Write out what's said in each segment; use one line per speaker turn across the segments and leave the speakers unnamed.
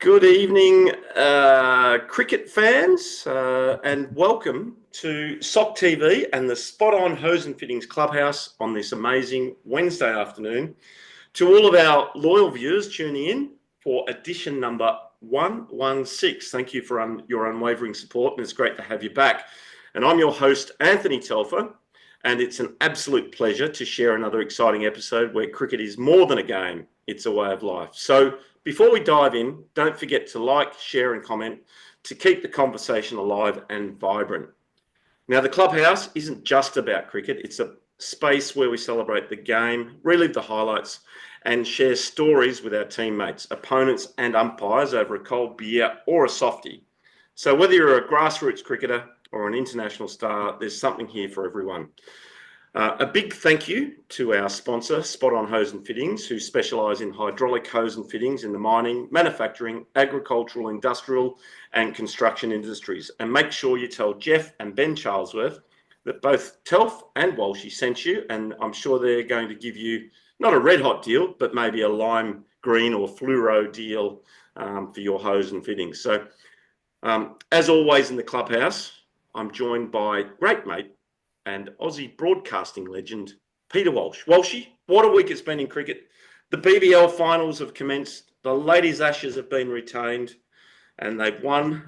Good evening, cricket fans, and welcome to Sock TV and the Spot On Hose and Fittings Clubhouse on this amazing Wednesday afternoon. To all of our loyal viewers tuning in for edition number 116, thank you for your unwavering support, and it's great to have you back. And I'm your host, Anthony Telfer, and it's an absolute pleasure to share another exciting episode where cricket is more than a game, it's a way of life. So before we dive in, don't forget to like, share and comment to keep the conversation alive and vibrant. Now, the Clubhouse isn't just about cricket. It's a space where we celebrate the game, relive the highlights and share stories with our teammates, opponents and umpires over a cold beer or a softie. So whether you're a grassroots cricketer or an international star, there's something here for everyone. A big thank you to our sponsor, Spot On Hose and Fittings, who specialise in hydraulic hose and fittings in the mining, manufacturing, agricultural, industrial and construction industries. And make sure you tell Jeff and Ben Charlesworth that both Telf and Walshy sent you, and I'm sure they're going to give you not a red hot deal, but maybe a lime green or fluoro deal for your hose and fittings. So as always in the Clubhouse, I'm joined by great mate and Aussie broadcasting legend, Peter Walsh. Walshy, what a week it's been in cricket. The BBL finals have commenced. The ladies' ashes have been retained and they've won.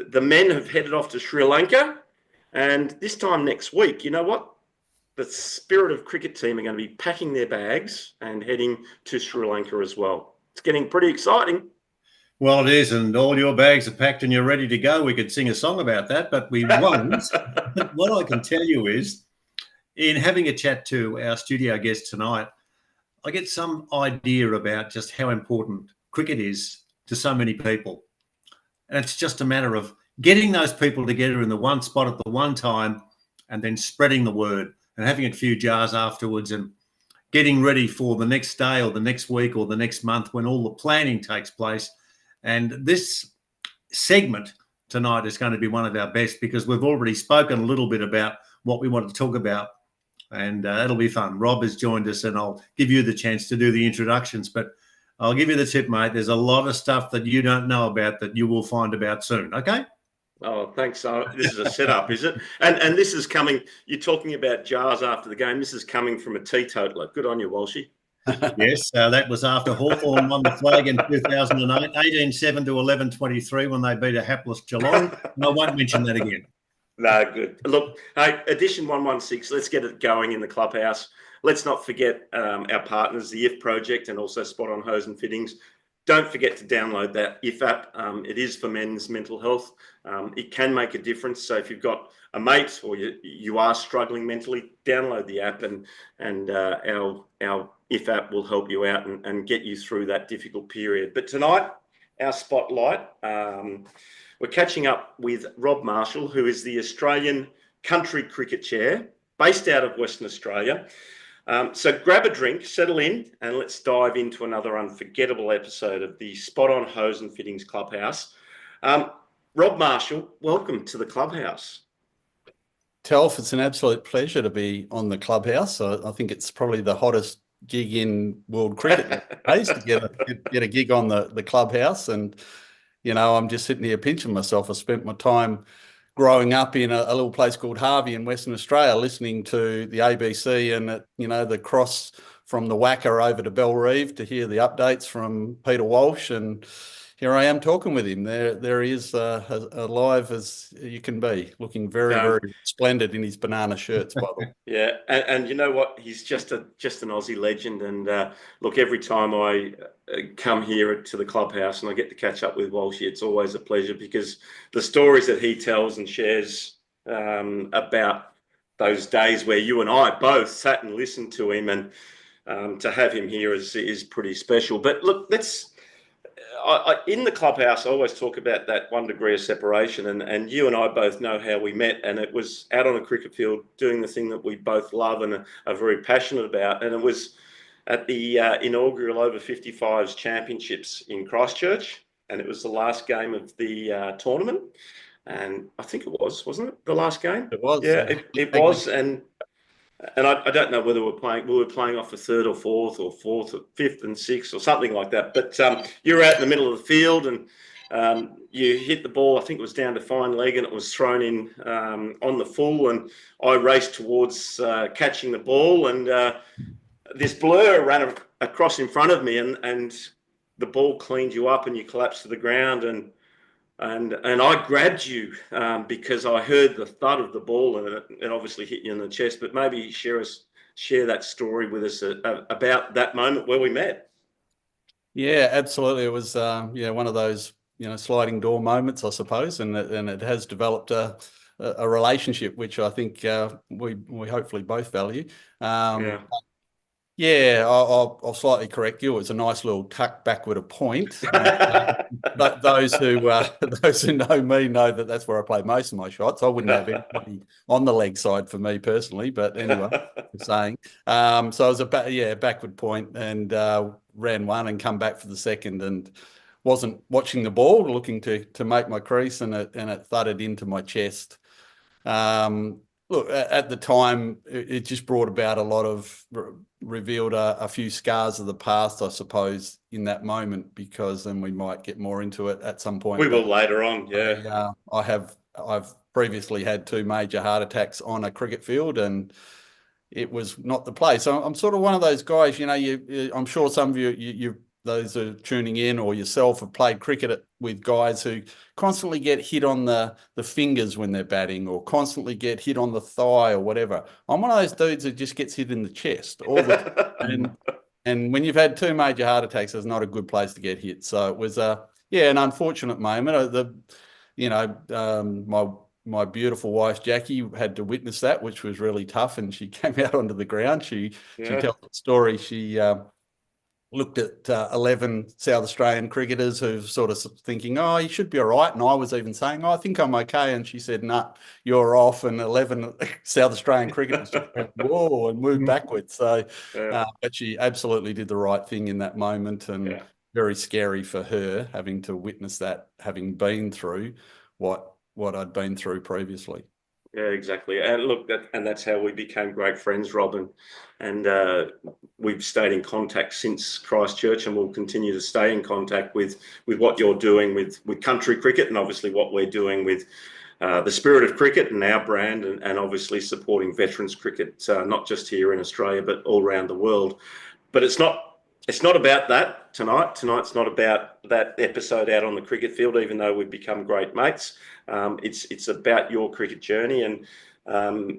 The men have headed off to Sri Lanka. And this time next week, you know what? The Spirit of Cricket team are going to be packing their bags and heading to Sri Lanka as well. It's getting pretty exciting.
Well, it is, and all your bags are packed and you're ready to go. We could sing a song about that, but we won't. What I can tell you is, in having a chat to our studio guest tonight, I get some idea about just how important cricket is to so many people. And it's just a matter of getting those people together in the one spot at the one time and then spreading the word and having a few jars afterwards and getting ready for the next day or the next week or the next month when all the planning takes place. And this segment tonight is going to be one of our best because we've already spoken a little bit about what we want to talk about, and it'll be fun. Rob has joined us and I'll give you the chance to do the introductions, but I'll give you the tip, mate. There's a lot of stuff that you don't know about that you will find about soon, okay?
Oh, thanks. This is a setup, is it? And this is coming, you're talking about jars after the game. This is coming from a teetotaler. Good on you, Walshy.
Yes, that was after Hawthorn won the flag in 2008, 18-7 to 11-23 when they beat a hapless Geelong. And I won't mention that again.
No, good. Look, hey, edition 116, let's get it going in the Clubhouse. Let's not forget our partners, the IF Project and also Spot On Hose and Fittings. Don't forget to download that IF app. It is for men's mental health. It can make a difference. So if you've got a mate or you are struggling mentally, download the app and our IF app will help you out and get you through that difficult period. But tonight, our spotlight, we're catching up with Rob Marshall, who is the Australian Country Cricket Chair, based out of Western Australia. So grab a drink, settle in, and let's dive into another unforgettable episode of the Spot On Hose and Fittings Clubhouse. Rob Marshall, welcome to the Clubhouse.
Telf, it's an absolute pleasure to be on the Clubhouse. I think it's probably the hottest gig in world cricket days to get a gig on the Clubhouse. And, you know, I'm just sitting here pinching myself. I spent my time growing up in a little place called Harvey in Western Australia, listening to the ABC and, you know, the cross from the Wacker over to Bellerive to hear the updates from Peter Walsh. And here I am talking with him. There he is, alive as you can be, looking very, very splendid in his banana shirts, by the way.
Yeah, and you know what? He's just an Aussie legend. And look, every time I come here to the Clubhouse and I get to catch up with Walshy, it's always a pleasure because the stories that he tells and shares about those days where you and I both sat and listened to him, and to have him here is pretty special. But look, in the Clubhouse, I always talk about that 1 degree of separation, and you and I both know how we met, and it was out on a cricket field doing the thing that we both love and are very passionate about, and it was at the inaugural over 55s championships in Christchurch, and it was the last game of the tournament, and I think it was, wasn't it, the last game?
It was.
Yeah, it was, and And I don't know whether we were playing off a third or fourth or fifth and sixth or something like that. But you were out in the middle of the field and you hit the ball. I think it was down to fine leg and it was thrown in on the full. And I raced towards catching the ball and this blur ran across in front of me and the ball cleaned you up and you collapsed to the ground and I grabbed you because I heard the thud of the ball and it obviously hit you in the chest. But maybe share that story with us about that moment where we met.
Yeah, absolutely. It was one of those sliding door moments, I suppose, and it has developed a relationship which I think we hopefully both value.
Yeah.
Yeah, I'll slightly correct you. It was a nice little tuck backward a point. But those who know me know that that's where I play most of my shots. I wouldn't have anybody on the leg side for me personally, but anyway, I'm saying. So it was a backward point and ran one and come back for the second and wasn't watching the ball, looking to make my crease and it thudded into my chest. Look, at the time, it just brought about a lot of revealed a few scars of the past, I suppose, in that moment, because then we might get more into it at some point.
We will later on, yeah.
I've previously had 2 major heart attacks on a cricket field, and it was not the place. So I'm sort of one of those guys, I'm sure some of you those who are tuning in or yourself have played cricket with guys who constantly get hit on the fingers when they're batting or constantly get hit on the thigh or whatever. I'm one of those dudes that just gets hit in the chest all the time. And when you've had 2 major heart attacks, it's not a good place to get hit. So it was an unfortunate moment. My beautiful wife Jackie had to witness that, which was really tough. And she came out onto the ground. She tells the story. She looked at 11 South Australian cricketers who were sort of thinking, oh, you should be all right. And I was even saying, oh, I think I'm okay. And she said, nah, you're off. And 11 South Australian cricketers just went, whoa, and moved backwards. So, but she absolutely did the right thing in that moment, and very scary for her having to witness that, having been through what I'd been through previously.
Yeah, exactly. And look, that's how we became great friends, Rob. And we've stayed in contact since Christchurch, and we'll continue to stay in contact with what you're doing with country cricket, and obviously what we're doing with the spirit of cricket and our brand, and obviously supporting veterans cricket, not just here in Australia, but all around the world. But it's not about that tonight. Tonight's not about that episode out on the cricket field, even though we've become great mates. It's about your cricket journey, and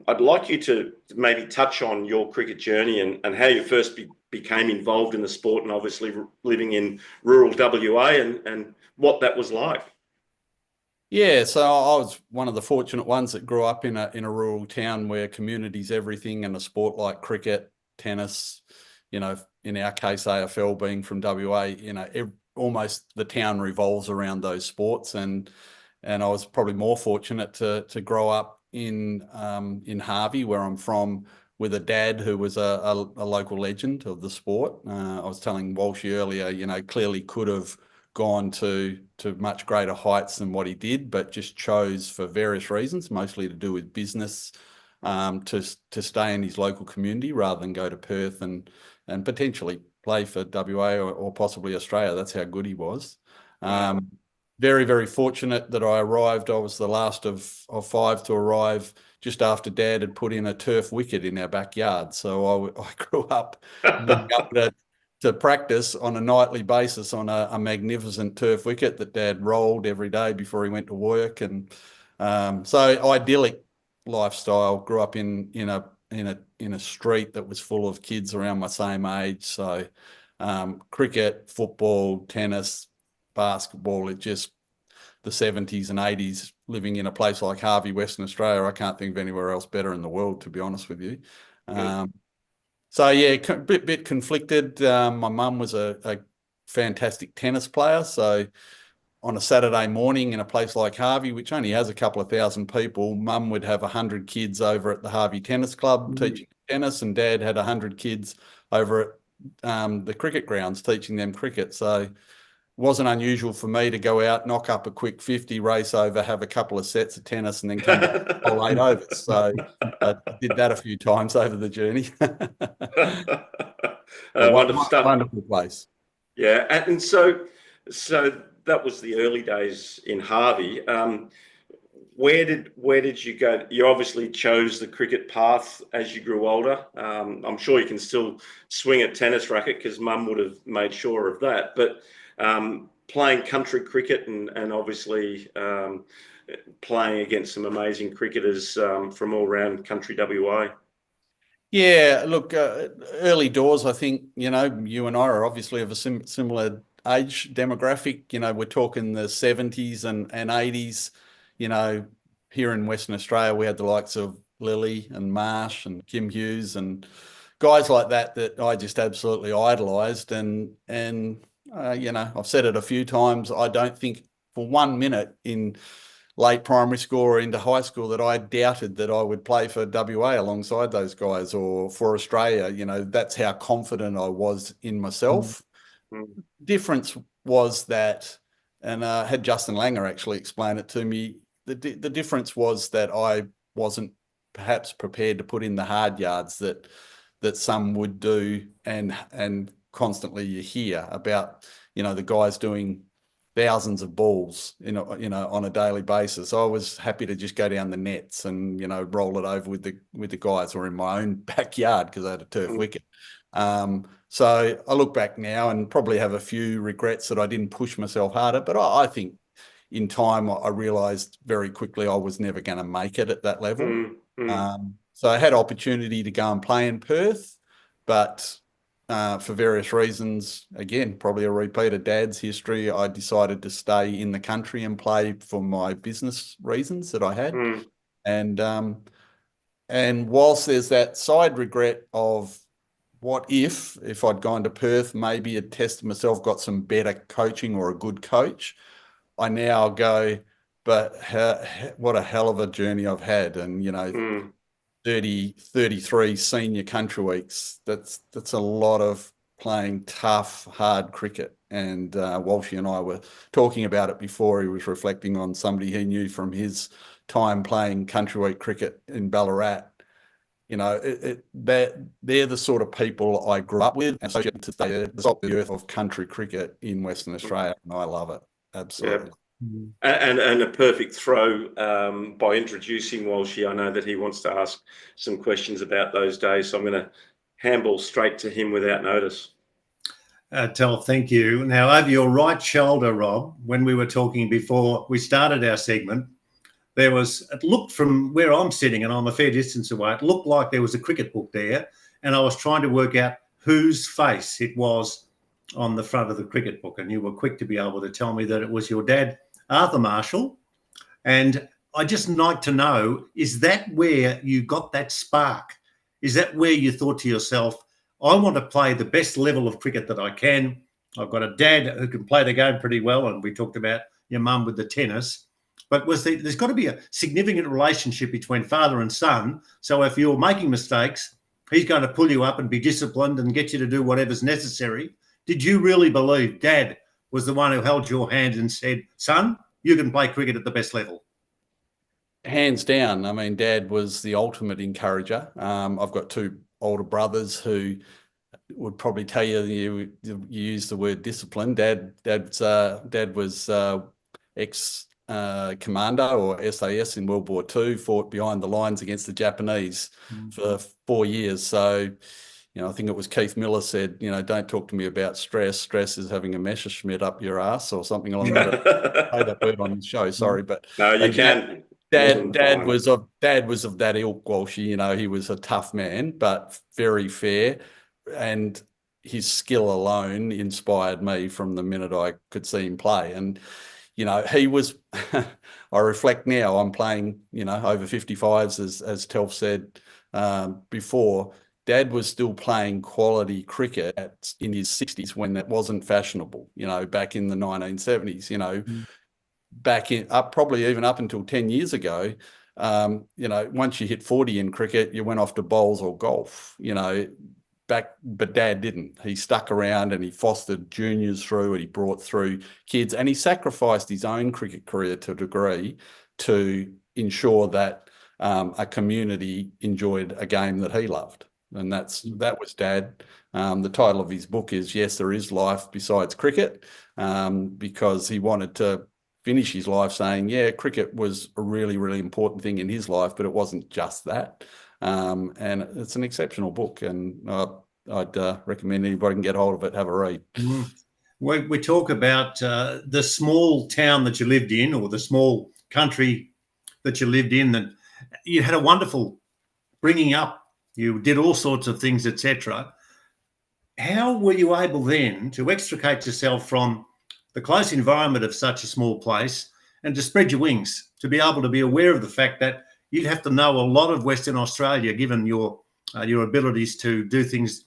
I'd like you to maybe touch on your cricket journey and how you first became involved in the sport, and obviously living in rural WA and what that was like.
Yeah, so I was one of the fortunate ones that grew up in a rural town where community's everything, and a sport like cricket, tennis, in our case, AFL being from WA, almost the town revolves around those sports. And I was probably more fortunate to grow up in Harvey, where I'm from, with a dad who was a local legend of the sport. I was telling Walshy earlier, clearly could have gone to much greater heights than what he did, but just chose for various reasons, mostly to do with business, to stay in his local community rather than go to Perth and potentially play for WA or possibly Australia. That's how good he was. Very, very fortunate that I arrived. I was the last of 5 to arrive just after Dad had put in a turf wicket in our backyard. So I grew up being able to practice on a nightly basis on a magnificent turf wicket that Dad rolled every day before he went to work. And so idyllic lifestyle. Grew up in a street that was full of kids around my same age. So cricket, football, tennis, basketball, the 70s and 80s, living in a place like Harvey, Western Australia. I can't think of anywhere else better in the world, to be honest with you. So yeah, bit conflicted. My mum was a fantastic tennis player. So on a Saturday morning in a place like Harvey, which only has a couple of thousand people, Mum would have 100 kids over at the Harvey Tennis Club teaching tennis, and Dad had 100 kids over at the cricket grounds teaching them cricket. So wasn't unusual for me to go out, knock up a quick 50, race over, have a couple of sets of tennis, and then come back all 8 overs. So I did that a few times over the journey.
Wonderful stuff.
Wonderful place.
Yeah, and so that was the early days in Harvey. Where did you go? You obviously chose the cricket path as you grew older. I'm sure you can still swing a tennis racket because Mum would have made sure of that. But playing country cricket and obviously playing against some amazing cricketers from all around country WA.
Yeah, look, early doors, I think, you and I are obviously of a similar age demographic. We're talking the 70s and 80s. Here in Western Australia, we had the likes of Lily and Marsh and Kim Hughes and guys like that I just absolutely idolised. And I've said it a few times, I don't think for 1 minute in late primary school or into high school that I doubted that I would play for WA alongside those guys or for Australia. That's how confident I was in myself.
Mm-hmm.
Difference was that, and I had Justin Langer actually explain it to me, the difference was that I wasn't perhaps prepared to put in the hard yards that some would do, and constantly you hear about, the guys doing thousands of balls, on a daily basis. I was happy to just go down the nets and, roll it over with the guys, or in my own backyard because I had a turf wicket. So I look back now and probably have a few regrets that I didn't push myself harder, but I think in time I realised very quickly I was never going to make it at that level. So I had opportunity to go and play in Perth, but for various reasons, again, probably a repeat of Dad's history, I decided to stay in the country and play for my business reasons that I had. And whilst there's that side regret of what if I'd gone to Perth, maybe had tested myself, got some better coaching or a good coach, I now go, but what a hell of a journey I've had. And, 33 senior country weeks, that's a lot of playing tough, hard cricket. And Walshy and I were talking about it before. He was reflecting on somebody he knew from his time playing country week cricket in Ballarat. They're the sort of people I grew up with, and so to stay the salt of the earth of country cricket in Western Australia, and I love it absolutely.
Yeah. And a perfect throw by introducing Walshy. I know that he wants to ask some questions about those days, so I'm going to handball straight to him without notice.
Telf, thank you. Now, over your right shoulder, Rob, when we were talking before we started our segment, it looked from where I'm sitting, and I'm a fair distance away, it looked like there was a cricket book there, and I was trying to work out whose face it was on the front of the cricket book, and you were quick to be able to tell me that it was your dad, Arthur Marshall. And I just like to know, is that where you got that spark? Is that where you thought to yourself, I want to play the best level of cricket that I can. I've got a dad who can play the game pretty well, and we talked about your mum with the tennis. But there's got to be a significant relationship between father and son. So if you're making mistakes, he's going to pull you up and be disciplined and get you to do whatever's necessary. Did you really believe Dad was the one who held your hand and said, son, you can play cricket at the best level?
Hands down. I mean, Dad was the ultimate encourager. I've got two older brothers who would probably tell you use the word discipline. Dad was ex commando or SAS in World War II, fought behind the lines against the Japanese for 4 years. So, I think it was Keith Miller said, don't talk to me about stress. Stress is having a Messerschmitt up your ass or something along that. I say that word on the show, sorry, but
no, you can.
Dad was of that ilk, Walshy. He was a tough man, but very fair, and his skill alone inspired me from the minute I could see him play. And he was. I reflect now. I'm playing, over 55s, as Telf said before. Dad was still playing quality cricket in his 60s when that wasn't fashionable. Back in the 1970s. Probably even up until 10 years ago. Once you hit 40 in cricket, you went off to bowls or golf. but Dad didn't. He stuck around and he fostered juniors through, and he brought through kids, and he sacrificed his own cricket career to a degree to ensure that a community enjoyed a game that he loved. And that was Dad. The title of his book is Yes, There Is Life Besides Cricket, because he wanted to finish his life saying, yeah, cricket was a really, really important thing in his life, but it wasn't just that. And it's an exceptional book, and I'd recommend anybody can get hold of it, have a read.
We talk about the small town that you lived in, or the small country that you lived in, that you had a wonderful bringing up. You did all sorts of things, etc. How were you able then to extricate yourself from the close environment of such a small place and to spread your wings, to be able to be aware of the fact that you'd have to know a lot of Western Australia, given your abilities to do things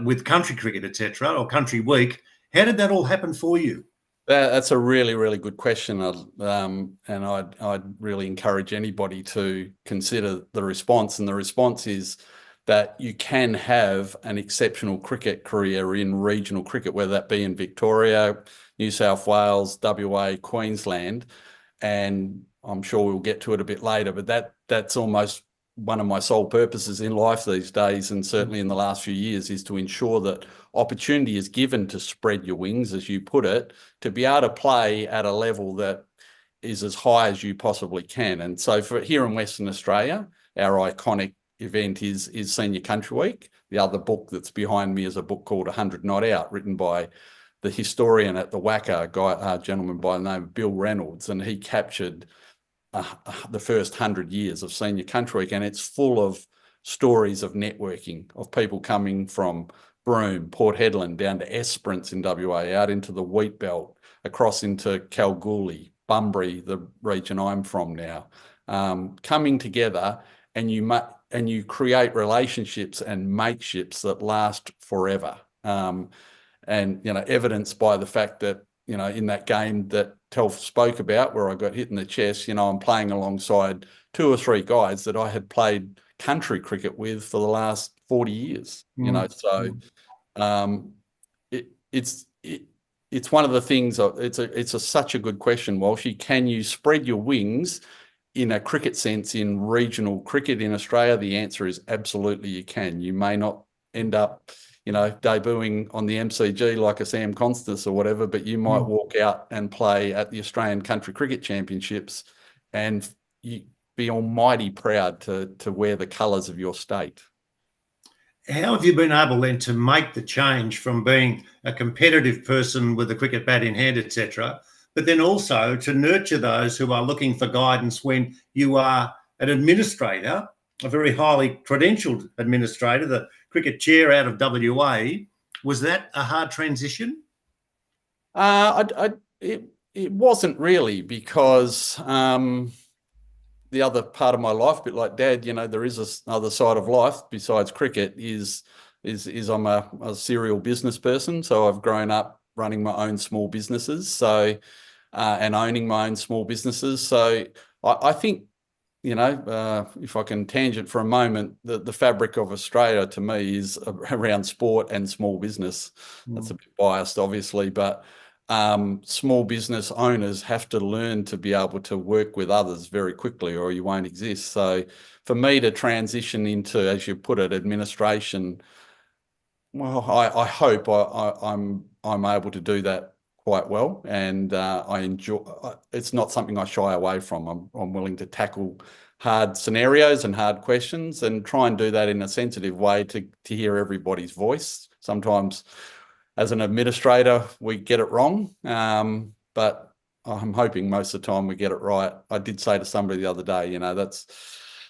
with country cricket, etc., or country week? How did that all happen for you?
That's a really, really good question, and I'd really encourage anybody to consider the response. And the response is that you can have an exceptional cricket career in regional cricket, whether that be in Victoria, New South Wales, WA, Queensland, and I'm sure we'll get to it a bit later, but that's almost one of my sole purposes in life these days, and certainly in the last few years, is to ensure that opportunity is given to spread your wings, as you put it, to be able to play at a level that is as high as you possibly can. And so for here in Western Australia, our iconic event is Senior Country Week. The other book that's behind me is a book called 100 Not Out, written by the historian at the WACA, a gentleman by the name of Bill Reynolds, and he captured the first 100 years of Senior Country Week, and it's full of stories of networking, of people coming from Broome, Port Hedland, down to Esperance in WA, out into the wheat belt, across into Kalgoorlie, Bunbury, the region I'm from now, coming together, and you create relationships and mateships that last forever. And evidenced by the fact that in that game that Telf spoke about, where I got hit in the chest, I'm playing alongside 2 or 3 guys that I had played country cricket with for the last 40 years. It's one of the things. It's such a good question, Walshy. Can you spread your wings in a cricket sense in regional cricket in Australia? The answer is absolutely you can. You may not end up debuting on the MCG like a Sam Constance or whatever, but you might walk out and play at the Australian Country Cricket Championships and you be almighty proud to wear the colours of your state.
How have you been able then to make the change from being a competitive person with a cricket bat in hand, etc., but then also to nurture those who are looking for guidance when you are an administrator, a very highly credentialed administrator, the cricket chair out of WA? Was that a hard transition?
It wasn't really, because the other part of my life, a bit like Dad, there is another side of life besides cricket. Is I'm a serial business person, so I've grown up running my own small businesses, and owning my own small businesses. So I think, if I can tangent for a moment, the fabric of Australia to me is around sport and small business. That's a bit biased, obviously, but small business owners have to learn to be able to work with others very quickly, or you won't exist. So for me to transition into, as you put it, administration, well, I hope I'm able to do that quite well, and I enjoy. It's not something I shy away from. I'm willing to tackle hard scenarios and hard questions, and try and do that in a sensitive way to hear everybody's voice. Sometimes, as an administrator, we get it wrong, but I'm hoping most of the time we get it right. I did say to somebody the other day, that's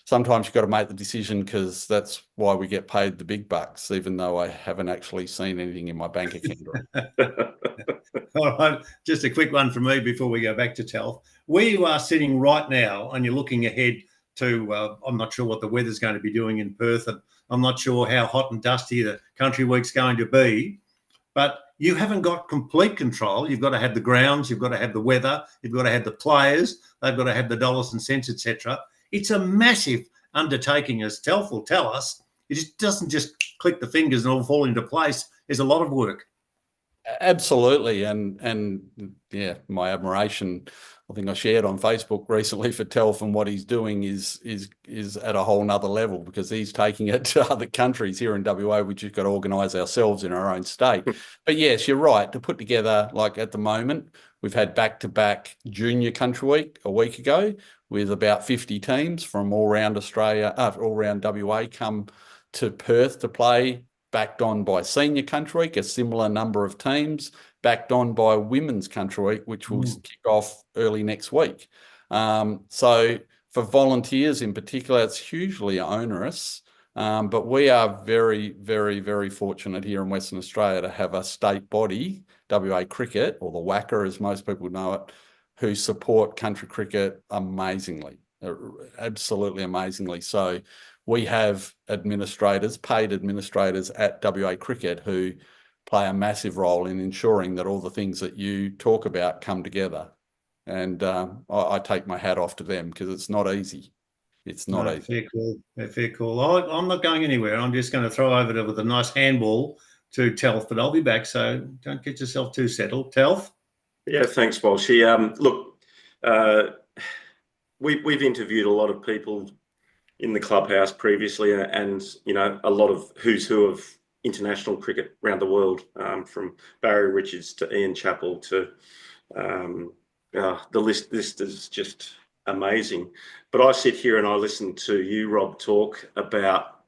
sometimes you've got to make the decision, because that's why we get paid the big bucks, even though I haven't actually seen anything in my bank account.
All right, just a quick one from me before we go back to Telf. Where you are sitting right now, and you're looking ahead to, I'm not sure what the weather's going to be doing in Perth, and I'm not sure how hot and dusty the Country Week's going to be, but you haven't got complete control. You've got to have the grounds, you've got to have the weather, you've got to have the players, they've got to have the dollars and cents, etc. It's a massive undertaking, as Telf will tell us. It just doesn't just click the fingers and all fall into place. There's a lot of work.
Absolutely, and yeah, my admiration. I think I shared on Facebook recently for Telf, and what he's doing is at a whole nother level, because he's taking it to other countries. Here in WA, we just got to organise ourselves in our own state. But yes, you're right. To put together, like at the moment, we've had back-to-back Junior Country Week a week ago with about 50 teams from all around Australia, all around WA, come to Perth to play, backed on by Senior Country Week, a similar number of teams, backed on by Women's Country Week, which will kick off early next week. So for volunteers in particular, it's hugely onerous, but we are very, very, very fortunate here in Western Australia to have a state body, WA Cricket, or the WACA as most people know it, who support country cricket amazingly, absolutely amazingly. So we have administrators, paid administrators at WA Cricket, who play a massive role in ensuring that all the things that you talk about come together. And I take my hat off to them, because it's not easy. It's not easy.
Fair call. Fair call. I'm not going anywhere. I'm just going to throw over there with a nice handball to Telf, but I'll be back, so don't get yourself too settled. Telf?
Yeah, thanks, Walshy. Look, we've interviewed a lot of people in the clubhouse previously, and you know, a lot of who's who of international cricket around the world, from Barry Richards to Ian Chappell to the list is just amazing. But I sit here and I listen to you, Rob, talk about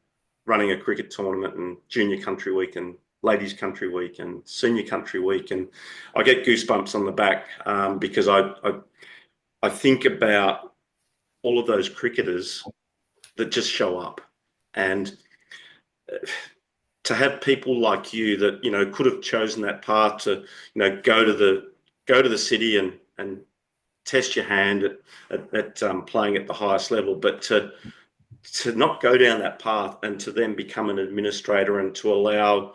running a cricket tournament and Junior Country Week and Ladies Country Week and Senior Country Week, and I get goosebumps on the back, because I think about all of those cricketers that just show up, and to have people like you that, you know, could have chosen that path to, you know, go to the city and test your hand at playing at the highest level, but to not go down that path and to then become an administrator and to allow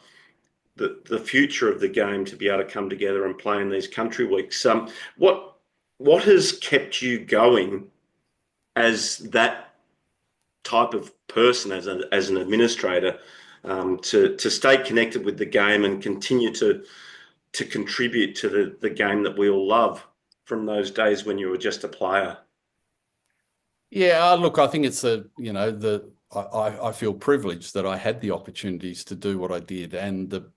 the future of the game to be able to come together and play in these country weeks. What has kept you going as that type of person, as an administrator, to stay connected with the game and continue to contribute to the game that we all love from those days when you were just a player?
Yeah, look, I think it's I feel privileged that I had the opportunities to do what I did, and the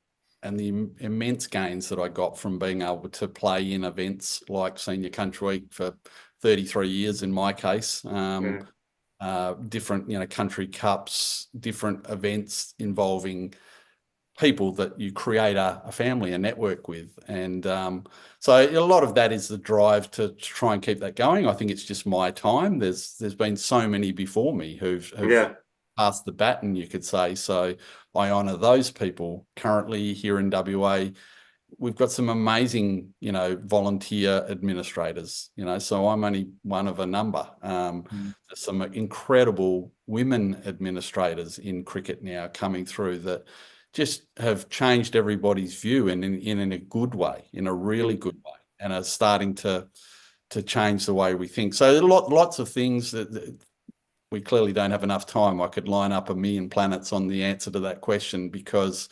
immense gains that I got from being able to play in events like Senior Country Week for 33 years in my case. Different, you know, country cups, different events involving people that you create a family, a network with. And so a lot of that is the drive to try and keep that going. I think it's just my time. There's been so many before me who've passed the baton, you could say. So I honour those people. Currently here in WA, we've got some amazing, you know, volunteer administrators, you know, so I'm only one of a number. There's some incredible women administrators in cricket now coming through that just have changed everybody's view, and in a good way, in a really good way, and are starting to change the way we think. So lots of things that we clearly don't have enough time. I could line up a million planets on the answer to that question, because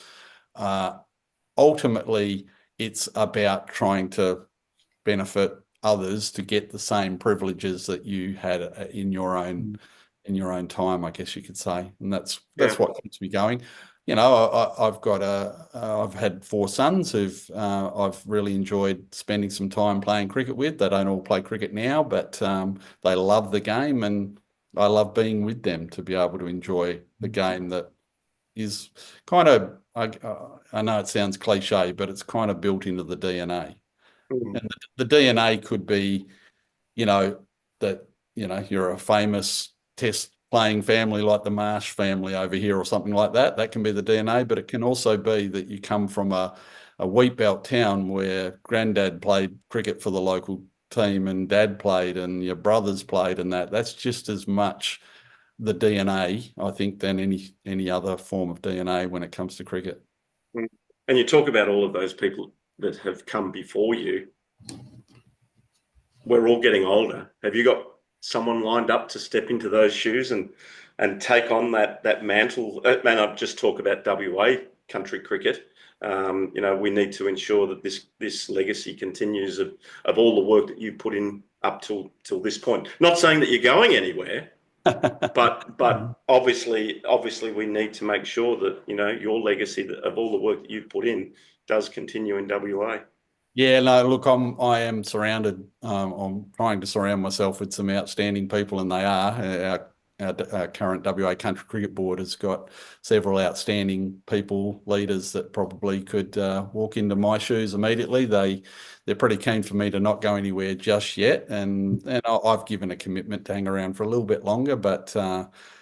ultimately it's about trying to benefit others to get the same privileges that you had in your own time, I guess you could say. And that's what keeps me going. You know, I've had 4 sons who've I've really enjoyed spending some time playing cricket with. They don't all play cricket now, but they love the game, and I love being with them to be able to enjoy the game that is kind of, I know it sounds cliche, but it's kind of built into the DNA. And the DNA could be, you know, that, you know, you're a famous test playing family like the Marsh family over here or something like that. That can be the DNA, but it can also be that you come from a wheat belt town where granddad played cricket for the local team and dad played and your brothers played, and that's just as much the DNA, I think, than any other form of DNA when it comes to cricket.
And you talk about all of those people that have come before you. We're all getting older. Have you got someone lined up to step into those shoes and and take on that mantle. And I'll just talk about WA country cricket. We need to ensure that this legacy continues of all the work that you put in up till this point. Not saying that you're going anywhere, but obviously we need to make sure that your legacy of all the work that you've put in does continue in WA.
Yeah, no, look, I am surrounded. I'm trying to surround myself with some outstanding people, and they are. Our current WA Country Cricket Board has got several outstanding people, leaders that probably could walk into my shoes immediately. They're pretty keen for me to not go anywhere just yet, and I've given a commitment to hang around for a little bit longer, but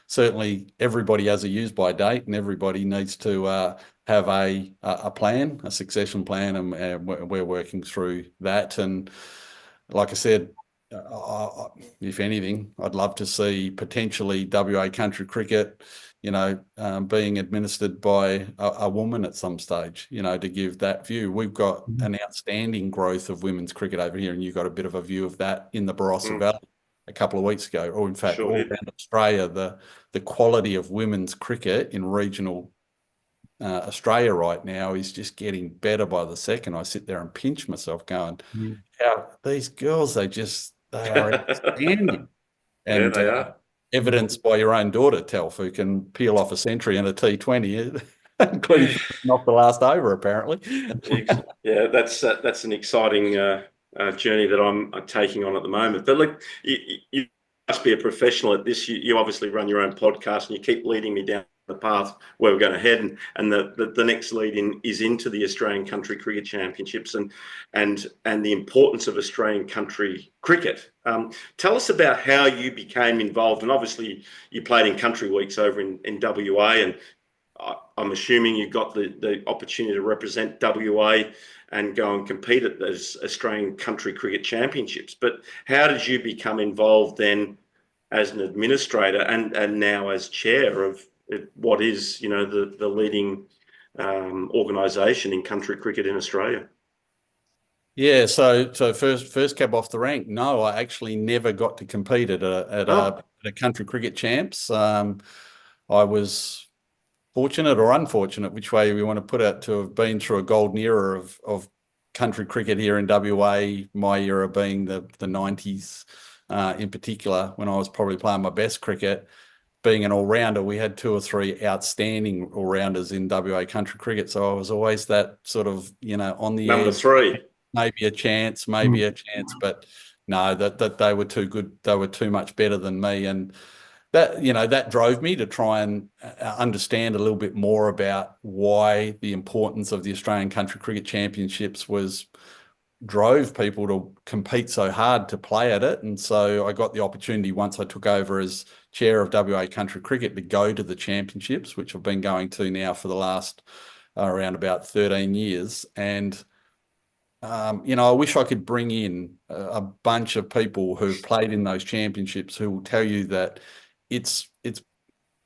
certainly everybody has a use by date, and everybody needs to have a plan, a succession plan, and we're working through that. And like I said, if anything, I'd love to see potentially WA country cricket, being administered by a woman at some stage, to give that view. We've got an outstanding growth of women's cricket over here, and you got a bit of a view of that in the Barossa Valley a couple of weeks ago, or in fact, all around Australia. The quality of women's cricket in regional Australia right now is just getting better by the second. I sit there and pinch myself going, how these girls, they are outstanding. And
yeah, they are.
Evidenced by your own daughter, Telf, who can peel off a century in a T20, including off the last over, apparently.
Yeah, that's an exciting journey that I'm taking on at the moment. But look, you must be a professional at this. You obviously run your own podcast, and you keep leading me down the path where we're going to head, and the next lead in is into the Australian Country Cricket Championships and the importance of Australian country cricket. Tell us about how you became involved, and obviously you played in country weeks over in WA, and I'm assuming you got the opportunity to represent WA and go and compete at those Australian Country Cricket Championships. But how did you become involved then as an administrator and now as chair of what is, the leading organisation in country cricket in Australia?
Yeah, so first cab off the rank. No, I actually never got to compete at a country cricket champs. I was fortunate or unfortunate, which way we want to put it, to have been through a golden era of country cricket here in WA. My era being the 90s, in particular, when I was probably playing my best cricket. Being an all-rounder, we had 2 or 3 outstanding all-rounders in WA country cricket. So I was always that sort of, on the
number
edge.
3.
Maybe a chance, but no, that they were too good. They were too much better than me. And that drove me to try and understand a little bit more about why the importance of the Australian Country Cricket Championships drove people to compete so hard to play at it. And so I got the opportunity, once I took over as chair of WA Country Cricket, to go to the championships, which I've been going to now for the last around about 13 years. And I wish I could bring in a bunch of people who've played in those championships who will tell you that it's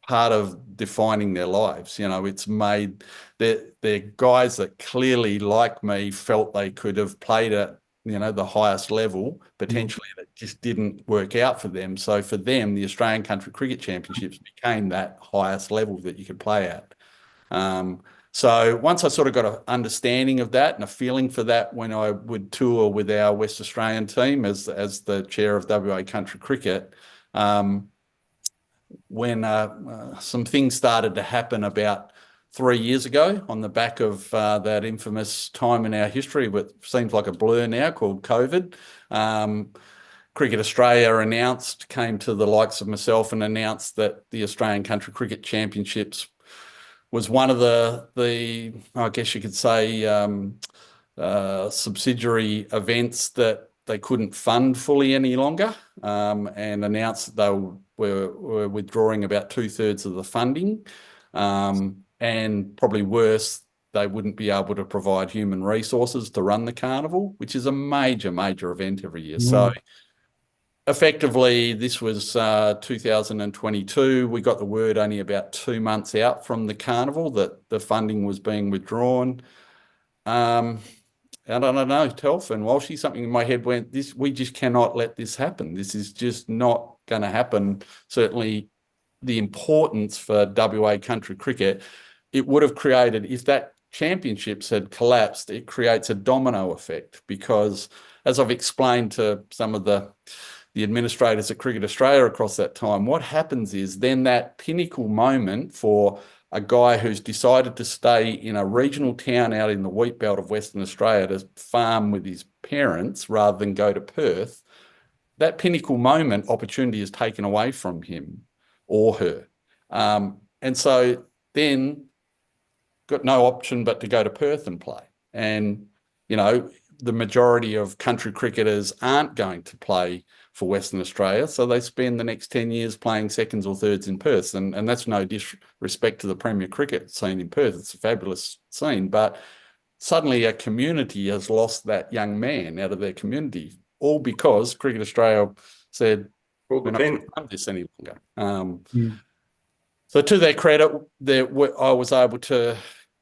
part of defining their lives. It's made they're guys that clearly, like me, felt they could have played at the highest level potentially, and it just didn't work out for them. So for them, the Australian Country Cricket Championships became that highest level that you could play at. So once I sort of got an understanding of that and a feeling for that, when I would tour with our West Australian team as the chair of WA Country Cricket, when some things started to happen about 3 years ago on the back of that infamous time in our history, what seems like a blur now, called COVID. Cricket Australia came to the likes of myself and announced that the Australian Country Cricket Championships was one of the I guess you could say, subsidiary events that they couldn't fund fully any longer, and announced that they were withdrawing about 2/3 of the funding, and probably worse, they wouldn't be able to provide human resources to run the carnival, which is a major, major event every year. So effectively, this was 2022. We got the word only about 2 months out from the carnival that the funding was being withdrawn. I don't know, Telf and Walshy, something in my head went, we just cannot let this happen. This is just not going to happen, certainly the importance for WA country cricket, it would have created, if that championships had collapsed, it creates a domino effect, because as I've explained to some of the administrators at Cricket Australia across that time, what happens is then that pinnacle moment for a guy who's decided to stay in a regional town out in the wheat belt of Western Australia to farm with his parents rather than go to Perth, that pinnacle moment opportunity is taken away from him or her. And so then got no option but to go to Perth and play. And, you know, the majority of country cricketers aren't going to play for Western Australia, so they spend the next 10 years playing seconds or thirds in Perth. And that's no disrespect to the Premier Cricket scene in Perth. It's a fabulous scene, but suddenly a community has lost that young man out of their community, all because Cricket Australia said, we're not going to fund this any longer. So to their credit, I was able to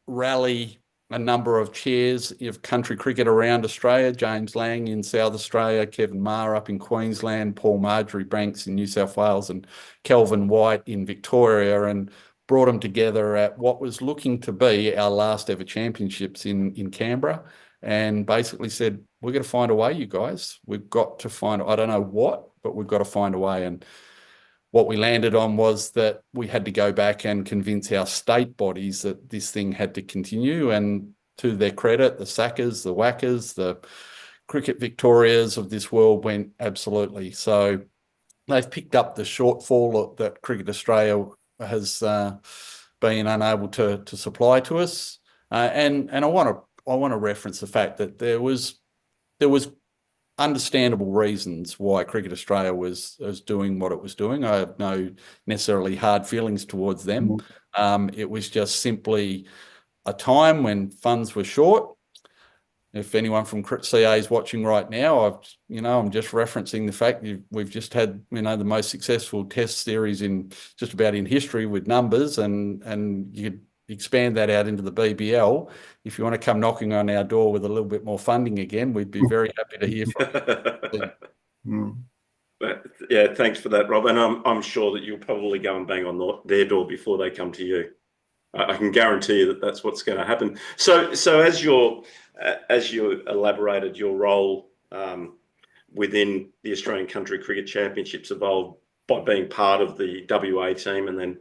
rally a number of chairs of country cricket around Australia, James Lang in South Australia, Kevin Maher up in Queensland, Paul Marjorie Banks in New South Wales, and Kelvin White in Victoria, and brought them together at what was looking to be our last ever championships in Canberra, and basically said, we're going to find a way, you guys. We've got to find, I don't know what, but we've got to find a way. And what we landed on was that we had to go back and convince our state bodies that this thing had to continue. And to their credit, the Sackers, the Whackers, the Cricket Victorias of this world went absolutely. So they've picked up the shortfall that Cricket Australia has been unable to supply to us. And I want to reference the fact that there was understandable reasons why Cricket Australia was doing what it was doing. I have no necessarily hard feelings towards them. It was just simply a time when funds were short. If anyone from CA is watching right now, I'm just referencing the fact we've just had, the most successful test series in just about in history with numbers, and you could expand that out into the BBL. If you want to come knocking on our door with a little bit more funding again, we'd be very happy to hear from you.
Yeah, thanks for that, Rob. And I'm sure that you'll probably go and bang on their door before they come to you. I can guarantee you that that's what's going to happen. So as you elaborated, your role within the Australian Country Cricket Championships evolved by being part of the WA team, and then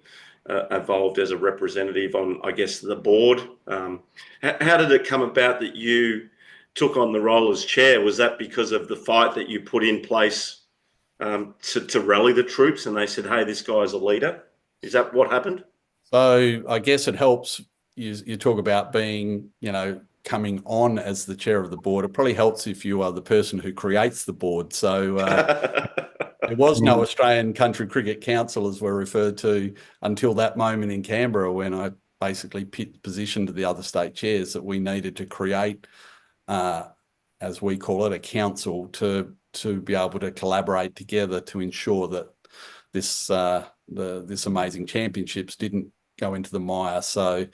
evolved as a representative on, I guess, the board. How did it come about that you took on the role as chair? Was that because of the fight that you put in place to rally the troops, and they said, hey, this guy's a leader? Is that what happened?
So I guess it helps. You talk about being, coming on as the chair of the board. It probably helps if you are the person who creates the board. So there was no Australian Country Cricket Council, as we're referred to, until that moment in Canberra, when I basically positioned the other state chairs that we needed to create, as we call it, a council to be able to collaborate together to ensure that this amazing championships didn't go into the mire. So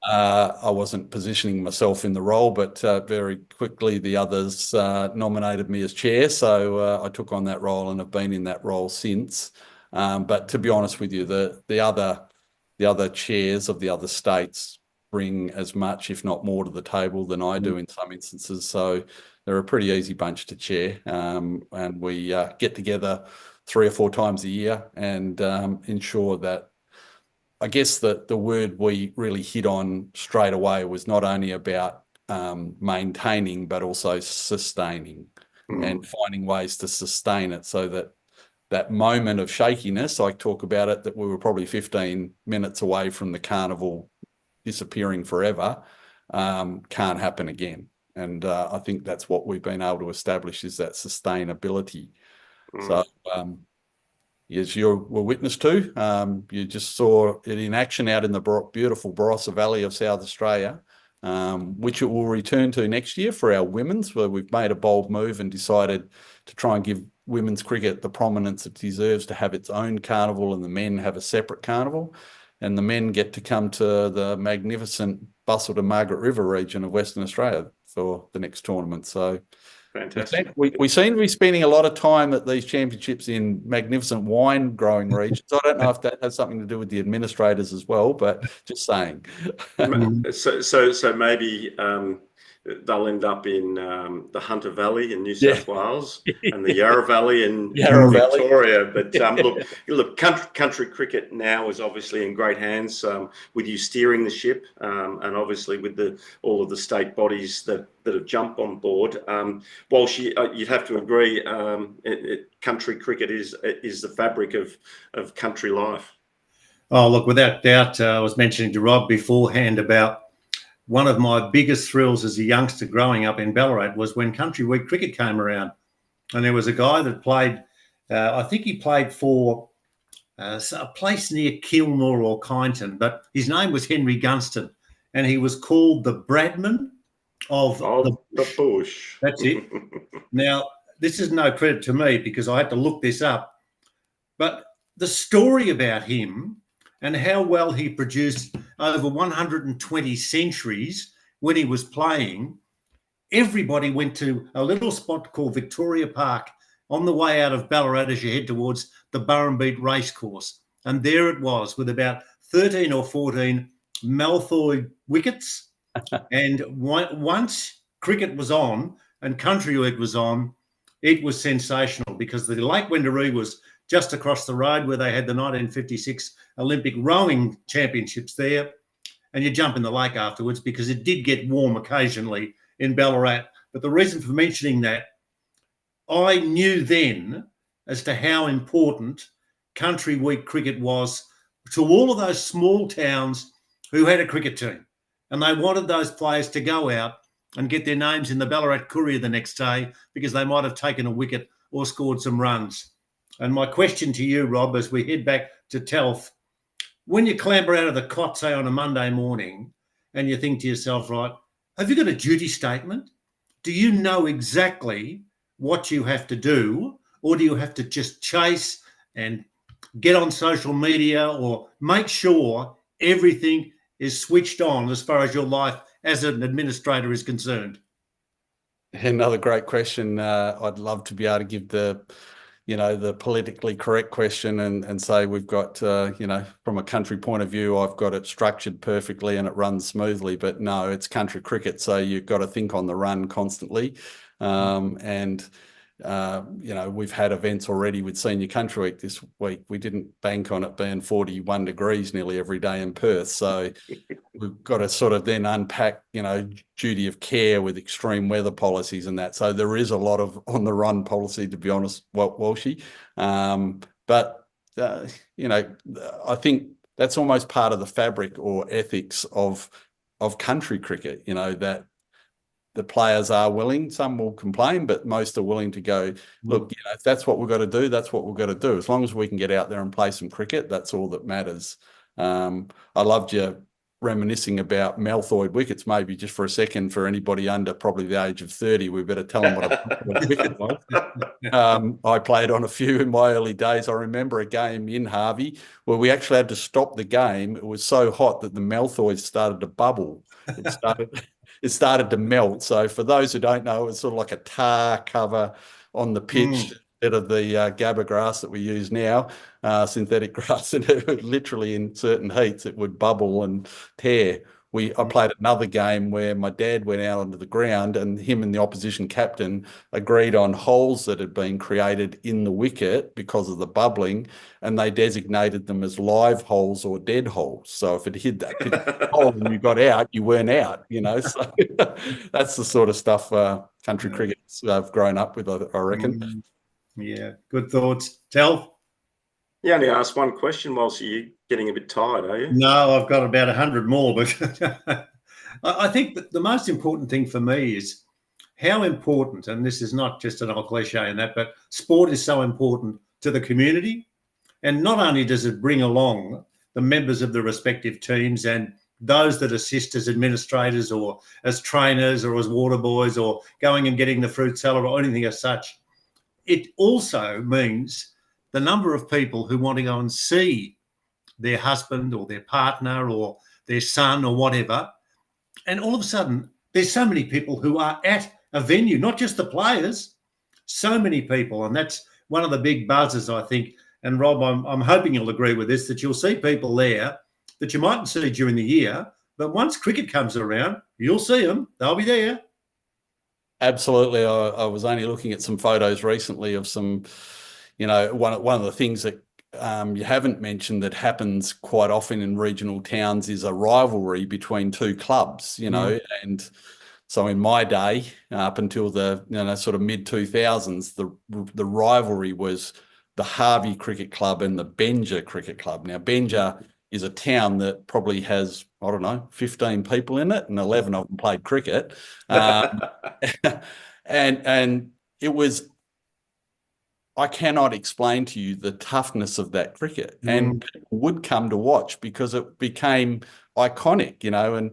I wasn't positioning myself in the role, but very quickly the others nominated me as chair. So I took on that role and have been in that role since. But to be honest with you, the other chairs of the other states bring as much, if not more, to the table than I do in some instances. So they're a pretty easy bunch to chair. And we get together 3 or 4 times a year and ensure that, I guess that the word we really hit on straight away was not only about maintaining, but also sustaining and finding ways to sustain it, so that moment of shakiness, I talk about it, that we were probably 15 minutes away from the carnival disappearing forever, can't happen again. And I think that's what we've been able to establish, is that sustainability. So as you were witness to, you just saw it in action out in the beautiful Barossa Valley of South Australia, which it will return to next year for our women's, where we've made a bold move and decided to try and give women's cricket the prominence it deserves, to have its own carnival, and the men have a separate carnival. And the men get to come to the magnificent Busselton Margaret River region of Western Australia for the next tournament. So
Fantastic.
We seem to be spending a lot of time at these championships in magnificent wine growing regions. I don't know if that has something to do with the administrators as well, but just saying.
So maybe they'll end up in the Hunter Valley in New South Wales and the Yarra Valley in Victoria. But look, country cricket now is obviously in great hands with you steering the ship, and obviously with all of the state bodies that have jumped on board. Walshy, you'd have to agree, country cricket is the fabric of country life.
Oh, look, without doubt, I was mentioning to Rob beforehand about one of my biggest thrills as a youngster growing up in Ballarat was when Country Week cricket came around. And there was a guy that played, I think he played for a place near Kilmore or Kyneton, but his name was Henry Gunston, and he was called the Bradman of
the bush.
That's it. Now, this is no credit to me because I had to look this up, but the story about him and how well he produced over 120 centuries when he was playing, everybody went to a little spot called Victoria Park on the way out of Ballarat as you head towards the Burrumbeat racecourse. And there it was with about 13 or 14 Malthoid wickets. And once cricket was on and Country Week was on, it was sensational because the Lake Wendouree was just across the road where they had the 1956 Olympic rowing championships there. And you jump in the lake afterwards because it did get warm occasionally in Ballarat. But the reason for mentioning that, I knew then as to how important Country Week cricket was to all of those small towns who had a cricket team. And they wanted those players to go out and get their names in the Ballarat Courier the next day because they might have taken a wicket or scored some runs. And my question to you, Rob, as we head back to Telf, when you clamber out of the cot, say on a Monday morning, and you think to yourself, right, have you got a duty statement? Do you know exactly what you have to do? Or do you have to just chase and get on social media or make sure everything is switched on as far as your life as an administrator is concerned?
Another great question. I'd love to be able to give the politically correct question and say we've got, from a country point of view, I've got it structured perfectly and it runs smoothly. But no, it's country cricket, so you've got to think on the run constantly. We've had events already with Senior Country Week this week. We didn't bank on it being 41 degrees nearly every day in Perth. So we've got to sort of then unpack, duty of care with extreme weather policies and that. So there is a lot of on the run policy, to be honest, Walshy. I think that's almost part of the fabric or ethics of country cricket, that the players are willing. Some will complain, but most are willing to go, look, if that's what we've got to do, that's what we've got to do. As long as we can get out there and play some cricket, that's all that matters. I loved you reminiscing about Malthoid wickets, maybe just for a second, for anybody under probably the age of 30, we better tell them what a wicket was. I played on a few in my early days. I remember a game in Harvey where we actually had to stop the game. It was so hot that the Malthoids started to bubble. It started to melt. So for those who don't know, it's sort of like a tar cover on the pitch instead of the gabba grass that we use now, synthetic grass. And it would literally, in certain heats, it would bubble and tear. I played another game where my dad went out onto the ground and him and the opposition captain agreed on holes that had been created in the wicket because of the bubbling, and they designated them as live holes or dead holes. So if it hit that hole and you got out, you weren't out, So that's the sort of stuff country cricket's I've grown up with, I reckon.
Yeah, good thoughts. Telf?
You only asked one question, whilst you're getting a bit tired, are you?
No, I've got about 100 more, but I think that the most important thing for me is how important, and this is not just an old cliche in that, but sport is so important to the community. And not only does it bring along the members of the respective teams and those that assist as administrators or as trainers or as water boys or going and getting the fruit salad or anything as such, it also means the number of people who want to go and see their husband or their partner or their son or whatever. And all of a sudden, there's so many people who are at a venue, not just the players, so many people. And that's one of the big buzzes, I think. And Rob, I'm hoping you'll agree with this, that you'll see people there that you mightn't see during the year, but once cricket comes around, you'll see them. They'll be there.
Absolutely. I was only looking at some photos recently of some, one of the things that you haven't mentioned that happens quite often in regional towns is a rivalry between two clubs, and so in my day, up until the sort of mid 2000s, the rivalry was the Harvey Cricket Club and the Benja Cricket Club. Now, Benja is a town that probably has, I don't know, 15 people in it, and 11 of them played cricket. And it was, I cannot explain to you the toughness of that cricket, and people would come to watch because it became iconic, and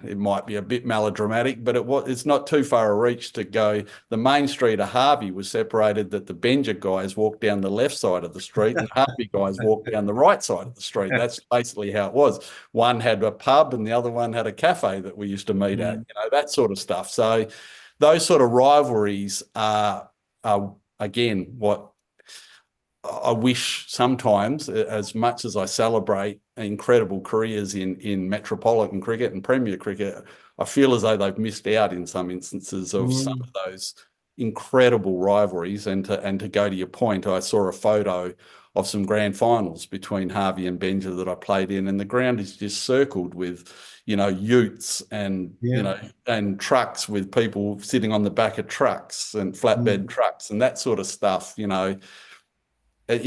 it might be a bit melodramatic, but it's not too far a reach to go. The main street of Harvey was separated that the Benja guys walked down the left side of the street and Harvey guys walked down the right side of the street. That's basically how it was. One had a pub and the other one had a cafe that we used to meet at, that sort of stuff. So those sort of rivalries are again what I wish sometimes, as much as I celebrate incredible careers in metropolitan cricket and Premier cricket, I feel as though they've missed out in some instances of some of those incredible rivalries. And to go to your point, I saw a photo of some grand finals between Harvey and Benja that I played in, and the ground is just circled with, utes and, and trucks with people sitting on the back of trucks and flatbed trucks and that sort of stuff, In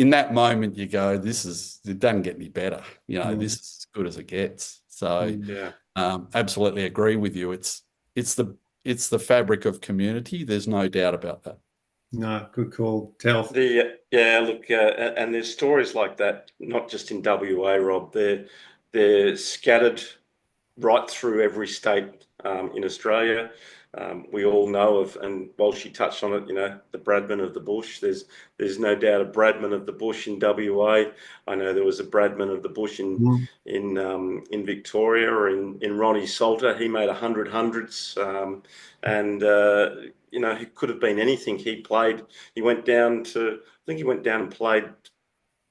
that moment, you go, it doesn't get any better. This is as good as it gets. So, absolutely agree with you. It's the fabric of community. There's no doubt about that.
No, good call, Telf.
And there's stories like that, not just in WA, Rob. They're scattered right through every state in Australia. We all know of, and Walshy touched on it, the Bradman of the Bush. There's no doubt a Bradman of the Bush in WA. I know there was a Bradman of the Bush in Victoria, or in Ronnie Salter. He made 100 hundreds, he could have been anything. He went down and played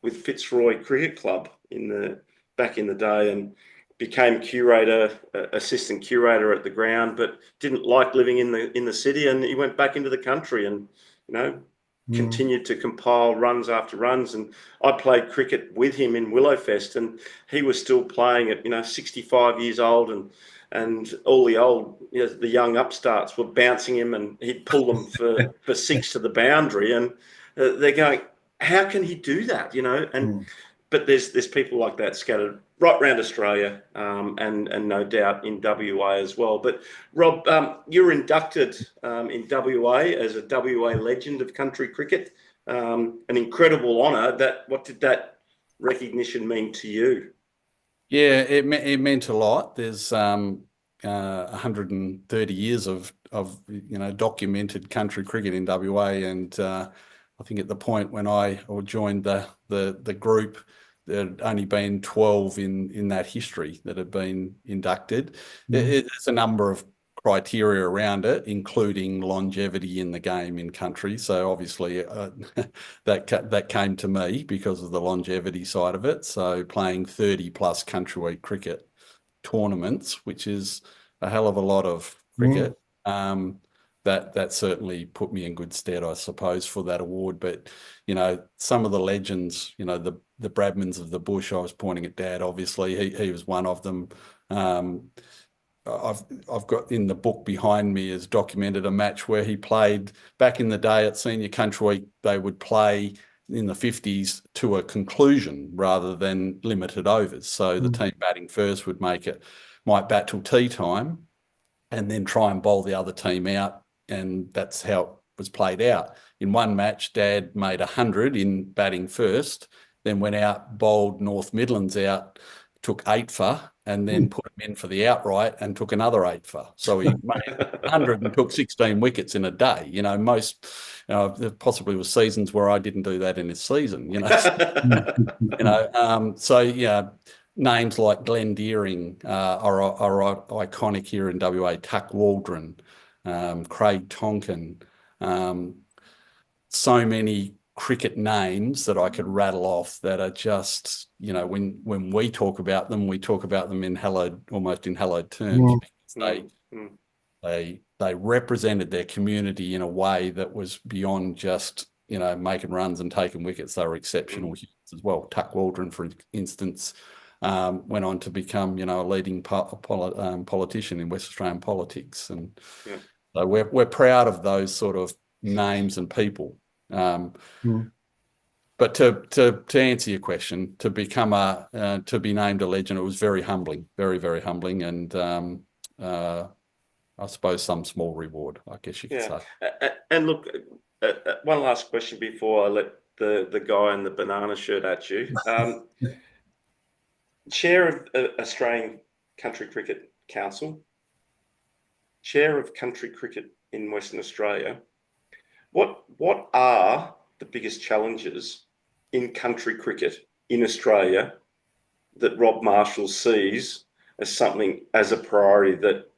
with Fitzroy Cricket Club back in the day, and became assistant curator at the ground, but didn't like living in the city, and he went back into the country and continued to compile runs after runs. And I played cricket with him in Willowfest, and he was still playing at 65 years old, and all the young upstarts were bouncing him, and he'd pull them for six to the boundary, and they're going, how can he do that? But there's people like that scattered right around Australia, and no doubt in WA as well. But Rob, you're inducted in WA as a WA legend of country cricket. An incredible honour. What did that recognition mean to you?
Yeah, it meant a lot. There's 130 years of documented country cricket in WA, and I think at the point when I joined the group, there had only been 12 in that history that had been inducted. There's a number of criteria around it, including longevity in the game in country. So obviously that came to me because of the longevity side of it. So playing 30 plus country week cricket tournaments, which is a hell of a lot of cricket. That certainly put me in good stead, I suppose, for that award. But some of the legends, the Bradmans of the Bush, I was pointing at Dad, obviously he was one of them. I've got in the book behind me is documented a match where he played back in the day at Senior Country Week. They would play in the 50s to a conclusion rather than limited overs. So the team batting first might bat till tea time and then try and bowl the other team out. And that's how it was played out. In one match, Dad made 100 in batting first, then went out, bowled North Midlands out, took 8 for, and then put him in for the outright and took another 8 for. So he made 100 and took 16 wickets in a day. There possibly was seasons where I didn't do that in a season. Names like Glenn Deering are iconic here in WA. Tuck Waldron, Craig Tonkin, so many cricket names that I could rattle off that are just, when we talk about them, we talk about them in almost in hallowed terms, because they represented their community in a way that was beyond just, making runs and taking wickets. They were exceptional humans as well. Tuck Waldron, for instance, went on to become, a leading politician in West Australian politics. And so we're proud of those sort of names and people. But to answer your question, to become to be named a legend, it was very humbling, very, very humbling. And I suppose some small reward, I guess you could say.
And look, one last question before I let the guy in the banana shirt at you. Chair of Australian Country Cricket Council, Chair of Country Cricket in Western Australia. What are the biggest challenges in country cricket in Australia that Rob Marshall sees as something, as a priority that,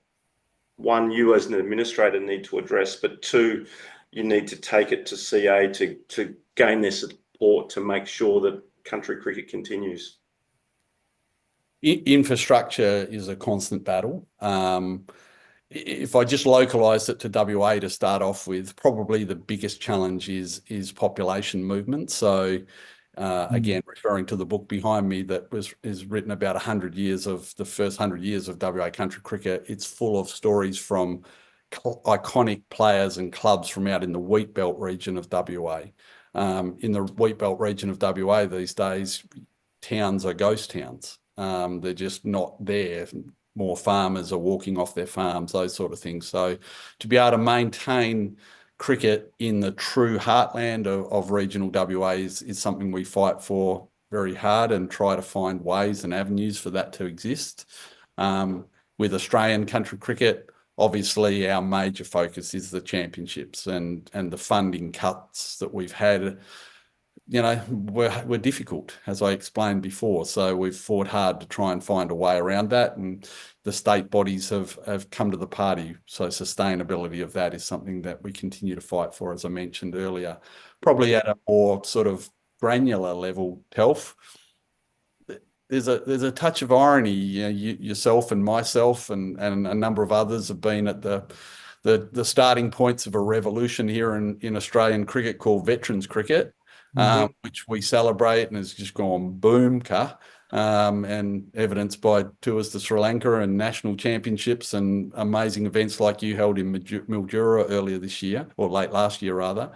one, you as an administrator need to address, but two, you need to take it to CA to gain their support to make sure that country cricket continues?
Infrastructure is a constant battle. If I just localised it to WA to start off with, probably the biggest challenge is population movement. So again, referring to the book behind me that is written about 100 years of the first 100 years of WA country cricket, it's full of stories from iconic players and clubs from out in the wheat belt region of WA. In the wheat belt region of WA these days, towns are ghost towns. They're just not there. More farmers are walking off their farms, those sort of things. So to be able to maintain cricket in the true heartland of regional WA is something we fight for very hard and try to find ways and avenues for that to exist. With Australian country cricket, obviously our major focus is the championships and the funding cuts that we've had. We're difficult, as I explained before. So we've fought hard to try and find a way around that, and the state bodies have come to the party. So sustainability of that is something that we continue to fight for, as I mentioned earlier. Probably at a more sort of granular level, Telf, there's a touch of irony. Yourself and myself and a number of others have been at the starting points of a revolution here in Australian cricket called veterans cricket. Which we celebrate and has just gone boom-ka, and evidenced by tours to Sri Lanka and national championships and amazing events like you held in Mildura earlier this year, or late last year rather.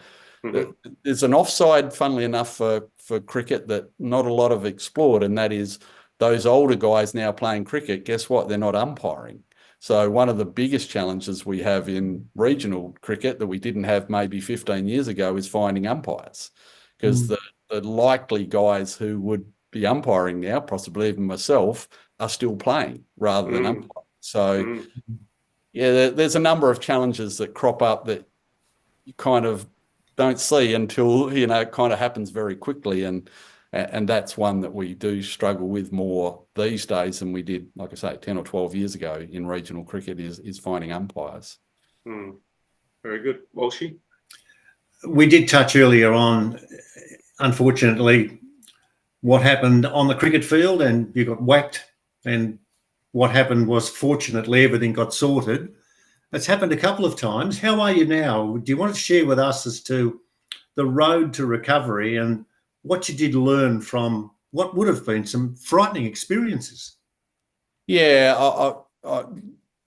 There's an offside, funnily enough, for cricket that not a lot have explored, and that is those older guys now playing cricket, guess what? They're not umpiring. So one of the biggest challenges we have in regional cricket that we didn't have maybe 15 years ago is finding umpires. Because the likely guys who would be umpiring now, possibly even myself, are still playing rather than umpiring. So, there's a number of challenges that crop up that you kind of don't see until, it kind of happens very quickly. And that's one that we do struggle with more these days than we did, like I say, 10 or 12 years ago in regional cricket is finding umpires.
Very good. Walshy?
We did touch earlier on, unfortunately, what happened on the cricket field, and you got whacked, and what happened was, fortunately, everything got sorted. It's happened a couple of times. How are you now? Do you want to share with us as to the road to recovery and what you did learn from what would have been some frightening experiences?
Yeah, I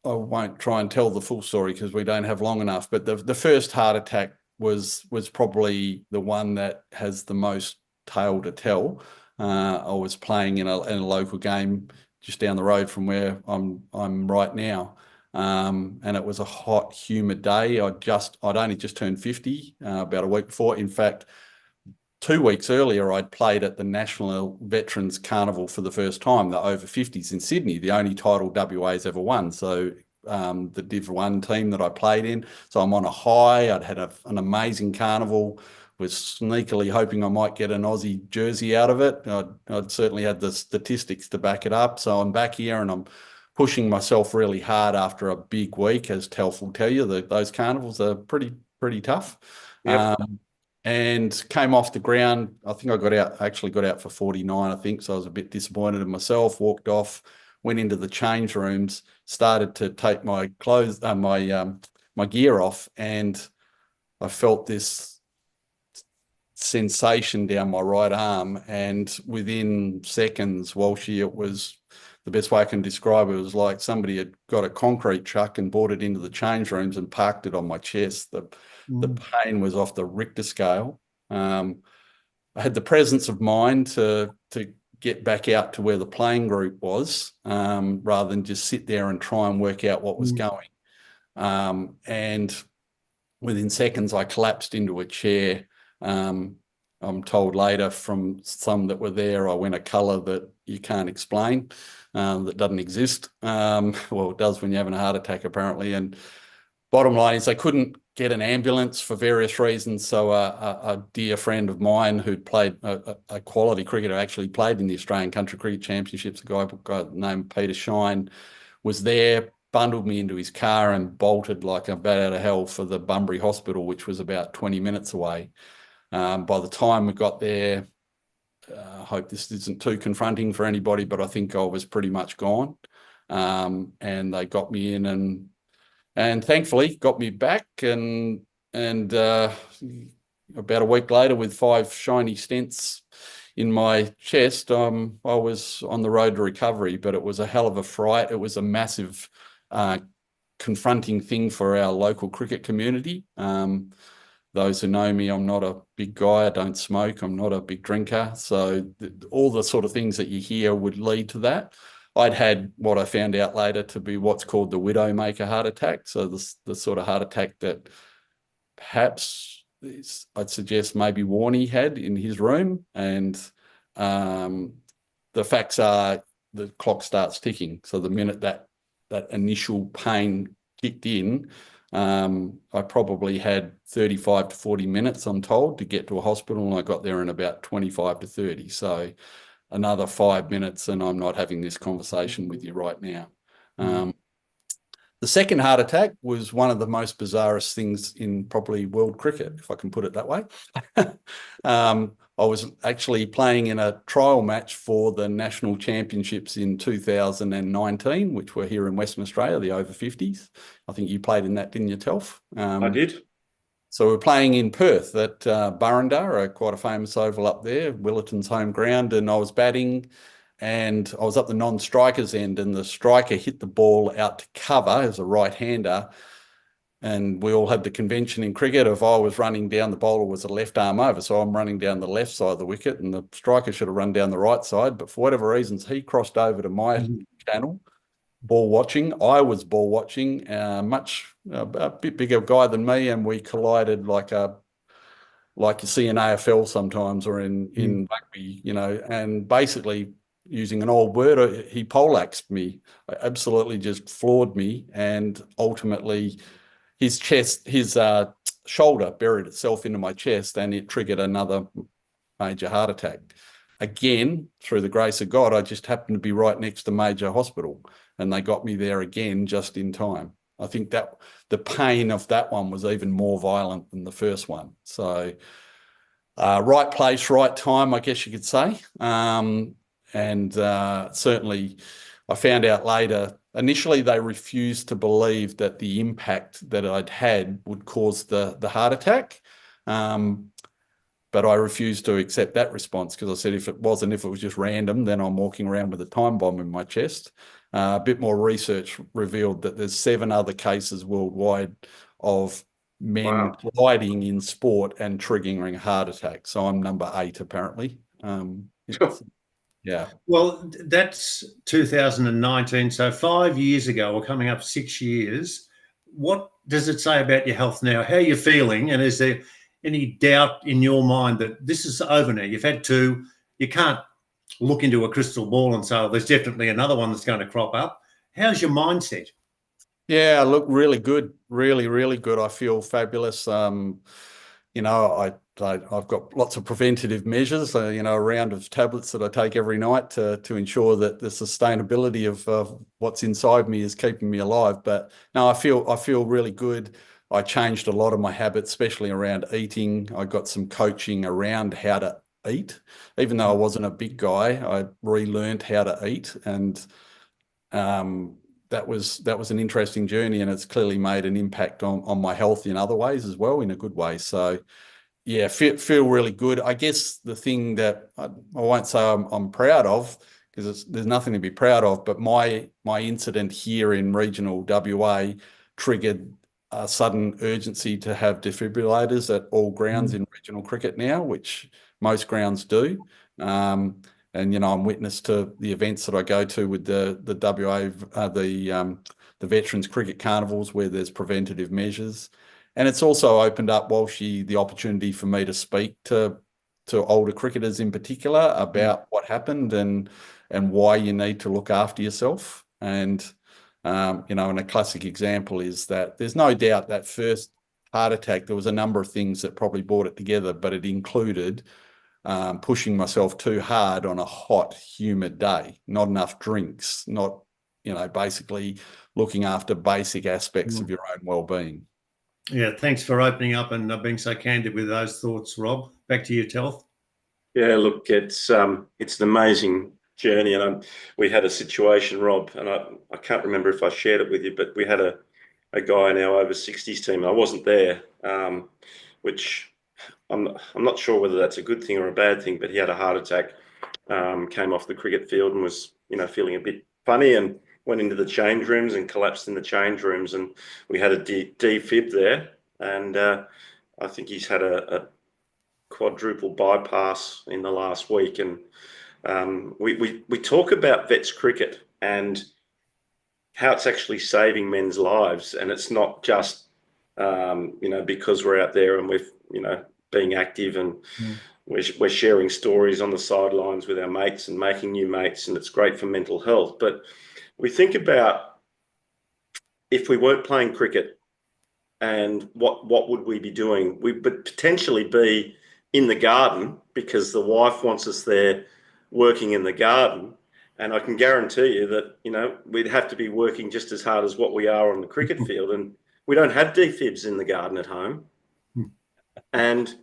won't try and tell the full story because we don't have long enough, but the first heart attack was probably the one that has the most tale to tell. I was playing in a local game just down the road from where I'm right now, and it was a hot, humid day. I'd only just turned 50 about a week before. In fact, 2 weeks earlier, I'd played at the National Veterans Carnival for the first time, the over 50s in Sydney, the only title WA's ever won. So the Div 1 team that I played in. So I'm on a high. I'd had an amazing carnival, was sneakily hoping I might get an Aussie jersey out of it. I'd certainly had the statistics to back it up. So I'm back here and I'm pushing myself really hard after a big week, as Telf will tell you, that those carnivals are pretty tough.
Yep.
And came off the ground. I think actually got out for 49, I think. So I was a bit disappointed in myself, walked off, went into the change rooms, started to take my clothes, my gear off, and I felt this sensation down my right arm. And within seconds, Walshy, it was the best way I can describe it. It was like somebody had got a concrete truck and brought it into the change rooms and parked it on my chest. The pain was off the Richter scale. I had the presence of mind to get back out to where the playing group was, rather than just sit there and try and work out what was going. And within seconds, I collapsed into a chair. I'm told later from some that were there, I went a colour that you can't explain, that doesn't exist. Well, it does when you're having a heart attack, apparently. And bottom line is they couldn't get an ambulance for various reasons. So a dear friend of mine who'd played a quality cricketer, actually played in the Australian Country Cricket Championships, a guy named Peter Shine, was there, bundled me into his car and bolted like a bat out of hell for the Bunbury Hospital, which was about 20 minutes away. By the time we got there, I hope this isn't too confronting for anybody, but I think I was pretty much gone. And they got me in and thankfully got me back, and about a week later, with 5 shiny stents in my chest, I was on the road to recovery. But it was a hell of a fright. It was a massive confronting thing for our local cricket community. Those who know me, I'm not a big guy. I don't smoke. I'm not a big drinker. So all the sort of things that you hear would lead to that. I'd had what I found out later to be what's called the widowmaker heart attack. So the sort of heart attack that perhaps I'd suggest maybe Warney had in his room. And the facts are the clock starts ticking. So the minute that initial pain kicked in, I probably had 35 to 40 minutes, I'm told, to get to a hospital, and I got there in about 25 to 30. So another 5 minutes and I'm not having this conversation with you right now. The second heart attack was one of the most bizarrest things in probably world cricket, if I can put it that way. I was actually playing in a trial match for the national championships in 2019, which were here in Western Australia, the over 50s. I think you played in that, didn't you, Telf?
I did.
So we're playing in Perth at Burrendar, quite a famous oval up there, Willetton's home ground, and I was batting, and I was up the non-strikers end, and the striker hit the ball out to cover as a right-hander. And we all had the convention in cricket, if I was running down, the bowler was a left arm over, so I'm running down the left side of the wicket, and the striker should have run down the right side. But for whatever reasons, he crossed over to my channel, ball watching. I was ball watching, a bit bigger guy than me, and we collided like you see in AFL sometimes, or in rugby, and basically, using an old word, he poleaxed me, absolutely just floored me, and ultimately his shoulder buried itself into my chest, and it triggered another major heart attack. Again, through the grace of God, I just happened to be right next to major hospital, and they got me there again just in time. I think that the pain of that one was even more violent than the first one. So right place, right time, I guess you could say. And certainly I found out later, initially they refused to believe that the impact that I'd had would cause the heart attack. But I refused to accept that response, because I said if it was just random, then I'm walking around with a time bomb in my chest. A bit more research revealed that there's 7 other cases worldwide of men colliding in sport and triggering a heart attack. So I'm number 8, apparently. Yeah.
Well, that's 2019. So 5 years ago, or coming up 6 years. What does it say about your health now? How are you feeling? And is there any doubt in your mind that this is over now? You've had 2. You can't look into a crystal ball and say, oh, there's definitely another one that's going to crop up. How's your mindset?
Yeah, look, really good. Really, really good. I feel fabulous. I I've got lots of preventative measures, you know, a round of tablets that I take every night to ensure that the sustainability of what's inside me is keeping me alive. But no, I feel really good. I changed a lot of my habits, especially around eating. I got some coaching around how to eat. Even though I wasn't a big guy, I relearned how to eat, and that was an interesting journey, and it's clearly made an impact on my health in other ways as well, in a good way. So yeah, feel really good. I guess the thing that I won't say I'm proud of, because there's nothing to be proud of, but my incident here in regional WA triggered a sudden urgency to have defibrillators at all grounds in regional cricket now, which most grounds do. And you know, I'm witness to the events that I go to with the WA the Veterans Cricket Carnivals, where there's preventative measures. And it's also opened up, Walshy, the opportunity for me to speak to older cricketers in particular about what happened and why you need to look after yourself. And you know, and a classic example is that there's no doubt that first heart attack, there was a number of things that probably brought it together, but it included pushing myself too hard on a hot, humid day, not enough drinks, not, you know, basically looking after basic aspects of your own well-being.
Yeah, thanks for opening up and being so candid with those thoughts, Rob. Back to you, Telf.
Yeah, look, it's an amazing journey, and we had a situation, Rob, and I can't remember if I shared it with you, but we had a guy in our over 60s team. I wasn't there, which I'm not sure whether that's a good thing or a bad thing, but he had a heart attack, came off the cricket field and was, you know, feeling a bit funny, and went into the change rooms and collapsed in the change rooms, and we had a defib there, and I think he's had a quadruple bypass in the last week. And we talk about vets cricket and how it's actually saving men's lives, and it's not just you know, because we're out there and we're, you know, being active, and we're sharing stories on the sidelines with our mates and making new mates, and it's great for mental health. But we think about, if we weren't playing cricket, and what would we be doing? We would potentially be in the garden because the wife wants us there working in the garden. And I can guarantee you that, you know, we'd have to be working just as hard as what we are on the cricket field. And we don't have defibs in the garden at home. And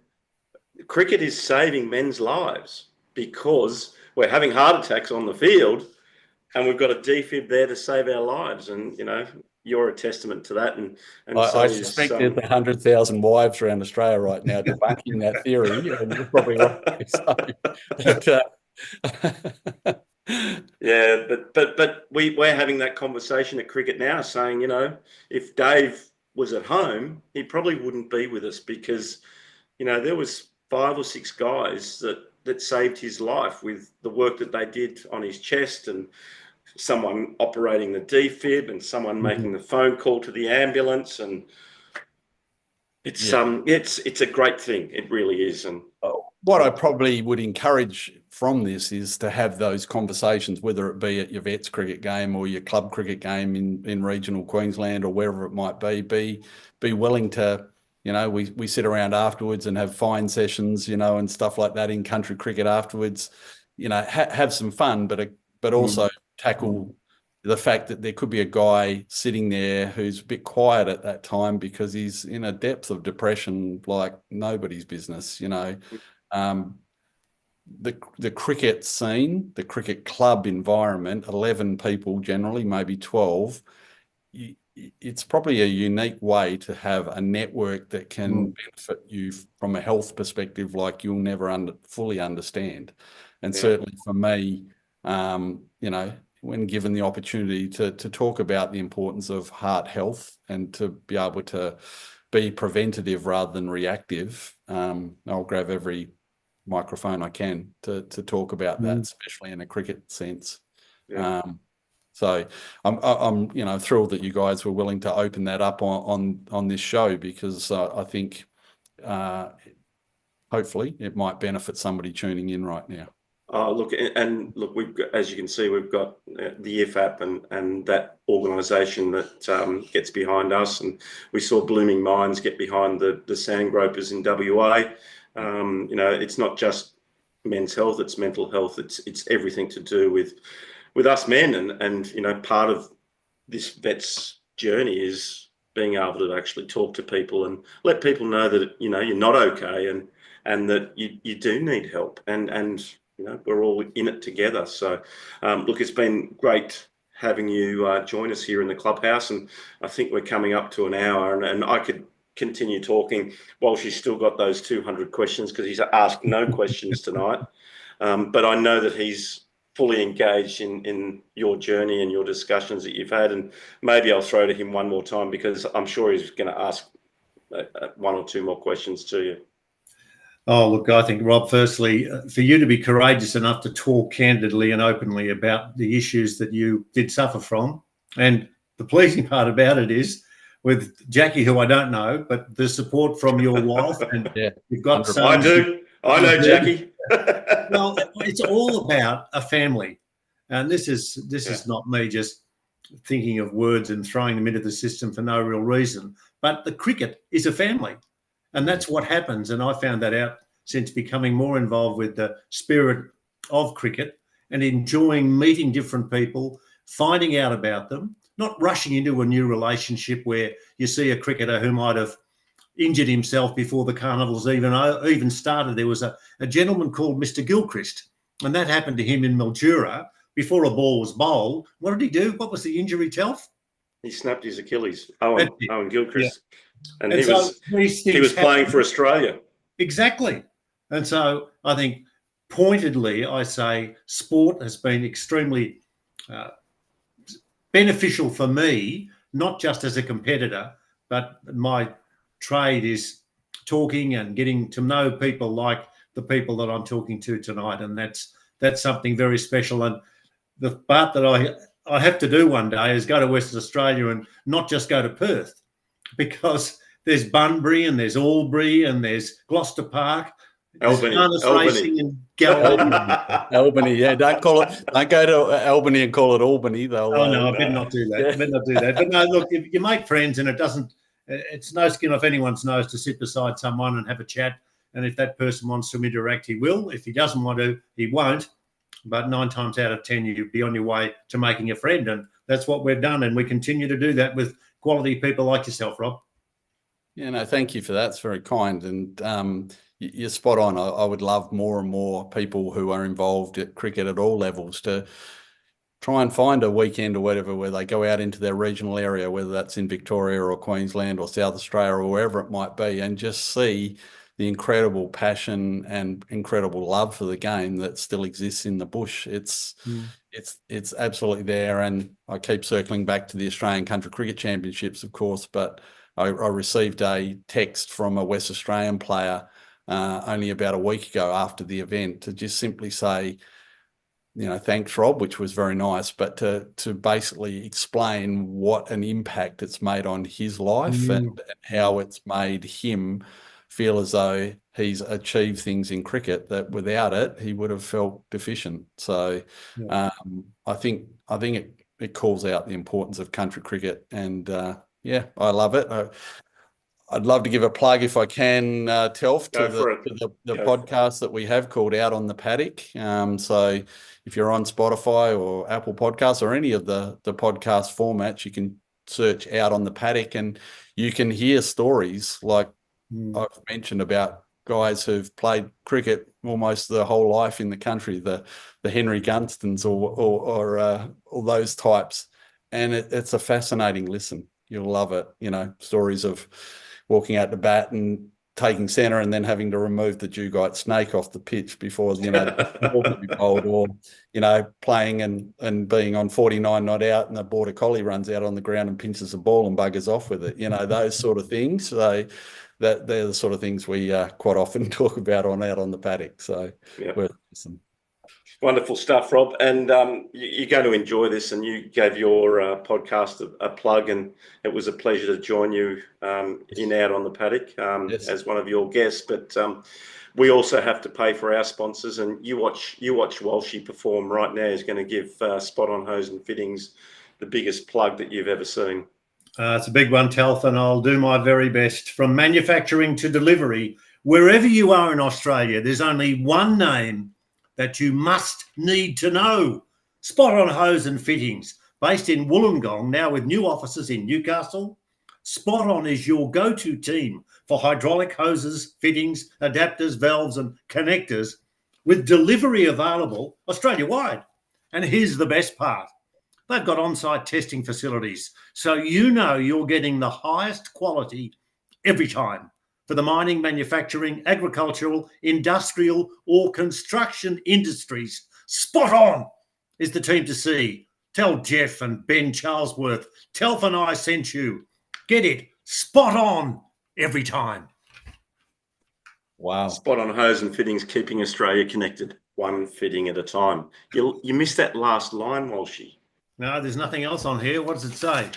cricket is saving men's lives because we're having heart attacks on the field, and we've got a defib there to save our lives. And, you know, you're a testament to that. And
I suspect there's 100,000 wives around Australia right now debunking that theory, and you're probably right. So,
yeah, but we're having that conversation at cricket now, saying, you know, if Dave was at home, he probably wouldn't be with us, because, you know, there was 5 or 6 guys that saved his life with the work that they did on his chest, and someone operating the defib, and someone making the phone call to the ambulance. And it's a great thing. It really is. And
what I probably would encourage from this is to have those conversations, whether it be at your vets cricket game or your club cricket game in regional Queensland or wherever it might be willing to, you know, we sit around afterwards and have fine sessions, you know, and stuff like that in country cricket afterwards, you know, have some fun, but also tackle the fact that there could be a guy sitting there who's a bit quiet at that time because he's in a depth of depression like nobody's business, you know. The cricket scene, the cricket club environment, 11 people generally, maybe 12, it's probably a unique way to have a network that can benefit you from a health perspective like you'll never fully understand. And certainly for me, you know, when given the opportunity to talk about the importance of heart health and to be able to be preventative rather than reactive, I'll grab every microphone I can to talk about that, especially in a cricket sense. So I'm you know, thrilled that you guys were willing to open that up on this show, because I think hopefully it might benefit somebody tuning in right now.
Look, we've got, as you can see, we've got the IFAP and that organisation that gets behind us, and we saw Blooming Minds get behind the sand gropers in WA. You know, it's not just men's health; it's mental health. It's everything to do with us men, and you know, part of this vet's journey is being able to actually talk to people and let people know that, you know, you're not okay, and that you do need help, and you know, we're all in it together. So look, it's been great having you join us here in the clubhouse, and I think we're coming up to an hour, and I could continue talking while she's still got those 200 questions, because he's asked no questions tonight. But I know that he's fully engaged in your journey and your discussions that you've had, and maybe I'll throw to him one more time, because I'm sure he's going to ask one or two more questions to you.
Oh, look, I think, Rob, firstly, for you to be courageous enough to talk candidly and openly about the issues that you did suffer from. And the pleasing part about it is, with Jackie, who I don't know, but the support from your wife, and you've got sons.
I know Jackie.
Well, it's all about a family. And this is not me just thinking of words and throwing them into the system for no real reason. But the cricket is a family. And that's what happens. And I found that out since becoming more involved with the spirit of cricket and enjoying meeting different people, finding out about them, not rushing into a new relationship where you see a cricketer who might have injured himself before the carnivals even started. There was a gentleman called Mr. Gilchrist, and that happened to him in Mildura before a ball was bowled. What did he do? What was the injury, Telf?
He snapped his Achilles. Owen Gilchrist. Yeah. And he
so
was playing for Australia.
Exactly. And so I think pointedly, I say sport has been extremely beneficial for me, not just as a competitor, but my trade is talking and getting to know people like the people that I'm talking to tonight. And that's something very special. And the part that I have to do one day is go to Western Australia and not just go to Perth, because there's Bunbury and there's Albury and there's Gloucester Park.
Albany.
Racing in
Albany, yeah. Don't go to Albany and call it Albany, though.
No, I better not do that. I better not do that. But no, look, if you make friends, and it's no skin off anyone's nose to sit beside someone and have a chat. And if that person wants to interact, he will. If he doesn't want to, he won't. But 9 times out of 10, you'll be on your way to making a friend. And that's what we've done. And we continue to do that with quality people like yourself, Rob.
Yeah, no, thank you for that. It's very kind. And you're spot on. I would love more and more people who are involved at cricket at all levels to try and find a weekend or whatever where they go out into their regional area, whether that's in Victoria or Queensland or South Australia or wherever it might be, and just see the incredible passion and incredible love for the game that still exists in the bush. It's absolutely there. And I keep circling back to the Australian Country Cricket Championships, of course, but I received a text from a West Australian player only about a week ago after the event to just simply say, you know, thanks, Rob, which was very nice, but to basically explain what an impact it's made on his life and how it's made him feel as though he's achieved things in cricket that without it, he would have felt deficient. So I think it calls out the importance of country cricket, and yeah, I love it. I'd love to give a plug, if I can, Telf, to the podcast that we have called Out on the Paddock. So if you're on Spotify or Apple Podcasts or any of the podcast formats, you can search Out on the Paddock, and you can hear stories like I've mentioned about guys who've played cricket almost their whole life in the country, the Henry Gunstons or all those types. And it's a fascinating listen. You'll love it. You know, stories of walking out to bat and taking centre and then having to remove the dugite snake off the pitch before, you know, the ball can be bowled, or, you know, playing and being on 49 not out and the border collie runs out on the ground and pinches the ball and buggers off with it. You know, those sort of things. So they're the sort of things we quite often talk about Out on the Paddock. So worth listening.
Wonderful stuff, Rob. And you're going to enjoy this, and you gave your podcast a plug, and it was a pleasure to join you in Out on the Paddock as one of your guests. But we also have to pay for our sponsors, and you watch Walshy perform right now. He's going to give Spot On Hose and Fittings the biggest plug that you've ever seen.
It's a big one, Telf, and I'll do my very best. From manufacturing to delivery, Wherever you are in Australia, there's only one name that you must need to know. Spot On Hose and Fittings, based in Wollongong, now with new offices in Newcastle. Spot On is your go-to team for hydraulic hoses, fittings, adapters, valves and connectors, with delivery available Australia-wide. And here's the best part. They've got on-site testing facilities, so you know you're getting the highest quality every time for the mining, manufacturing, agricultural, industrial or construction industries. Spot On is the team to see. Tell Jeff and Ben Charlesworth, Telf and I sent you. Get it spot on every time.
Wow.
Spot On Hose and Fittings, keeping Australia connected, one fitting at a time. You missed that last line, Walshy.
No, there's nothing else on here. What does it say?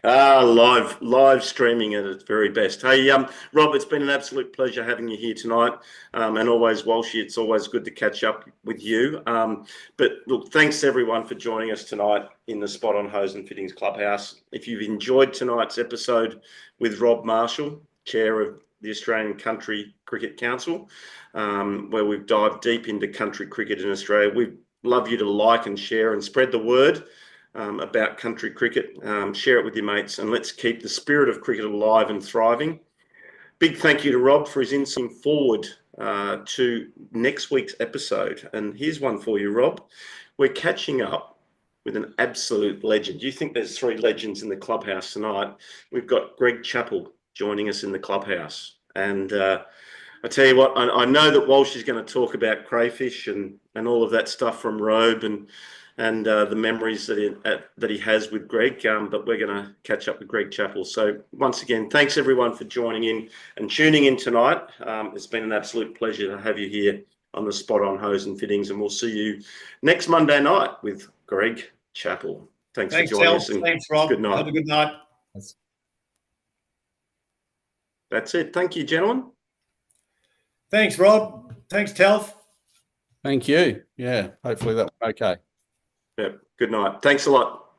Live streaming at its very best. Hey, Rob, it's been an absolute pleasure having you here tonight. And always, Walshy, it's always good to catch up with you. But look, thanks everyone for joining us tonight in the Spot On Hose and Fittings Clubhouse. If you've enjoyed tonight's episode with Rob Marshall, Chair of the Australian Country Cricket Council, where we've dived deep into country cricket in Australia, we'd love you to like and share and spread the word about country cricket. Share it with your mates, and let's keep the spirit of cricket alive and thriving. Big thank you to Rob for his insight forward to next week's episode. And here's one for you, Rob. We're catching up with an absolute legend. You think there's three legends in the clubhouse tonight? We've got Greg Chappell joining us in the clubhouse. And I tell you what, I know that Walsh is going to talk about crayfish and all of that stuff from Robe and the memories that he has with Greg. But we're going to catch up with Greg Chappell. So once again, thanks everyone for joining in and tuning in tonight. It's been an absolute pleasure to have you here on the Spot On Hose and Fittings, and we'll see you next Monday night with Greg Chappell. Thanks for joining us.
Thanks, Rob.
Good night.
Have a good night.
That's it. Thank you, gentlemen.
Thanks, Rob. Thanks, Telf.
Thank you. Yeah, hopefully that went okay.
Yeah, good night. Thanks a lot.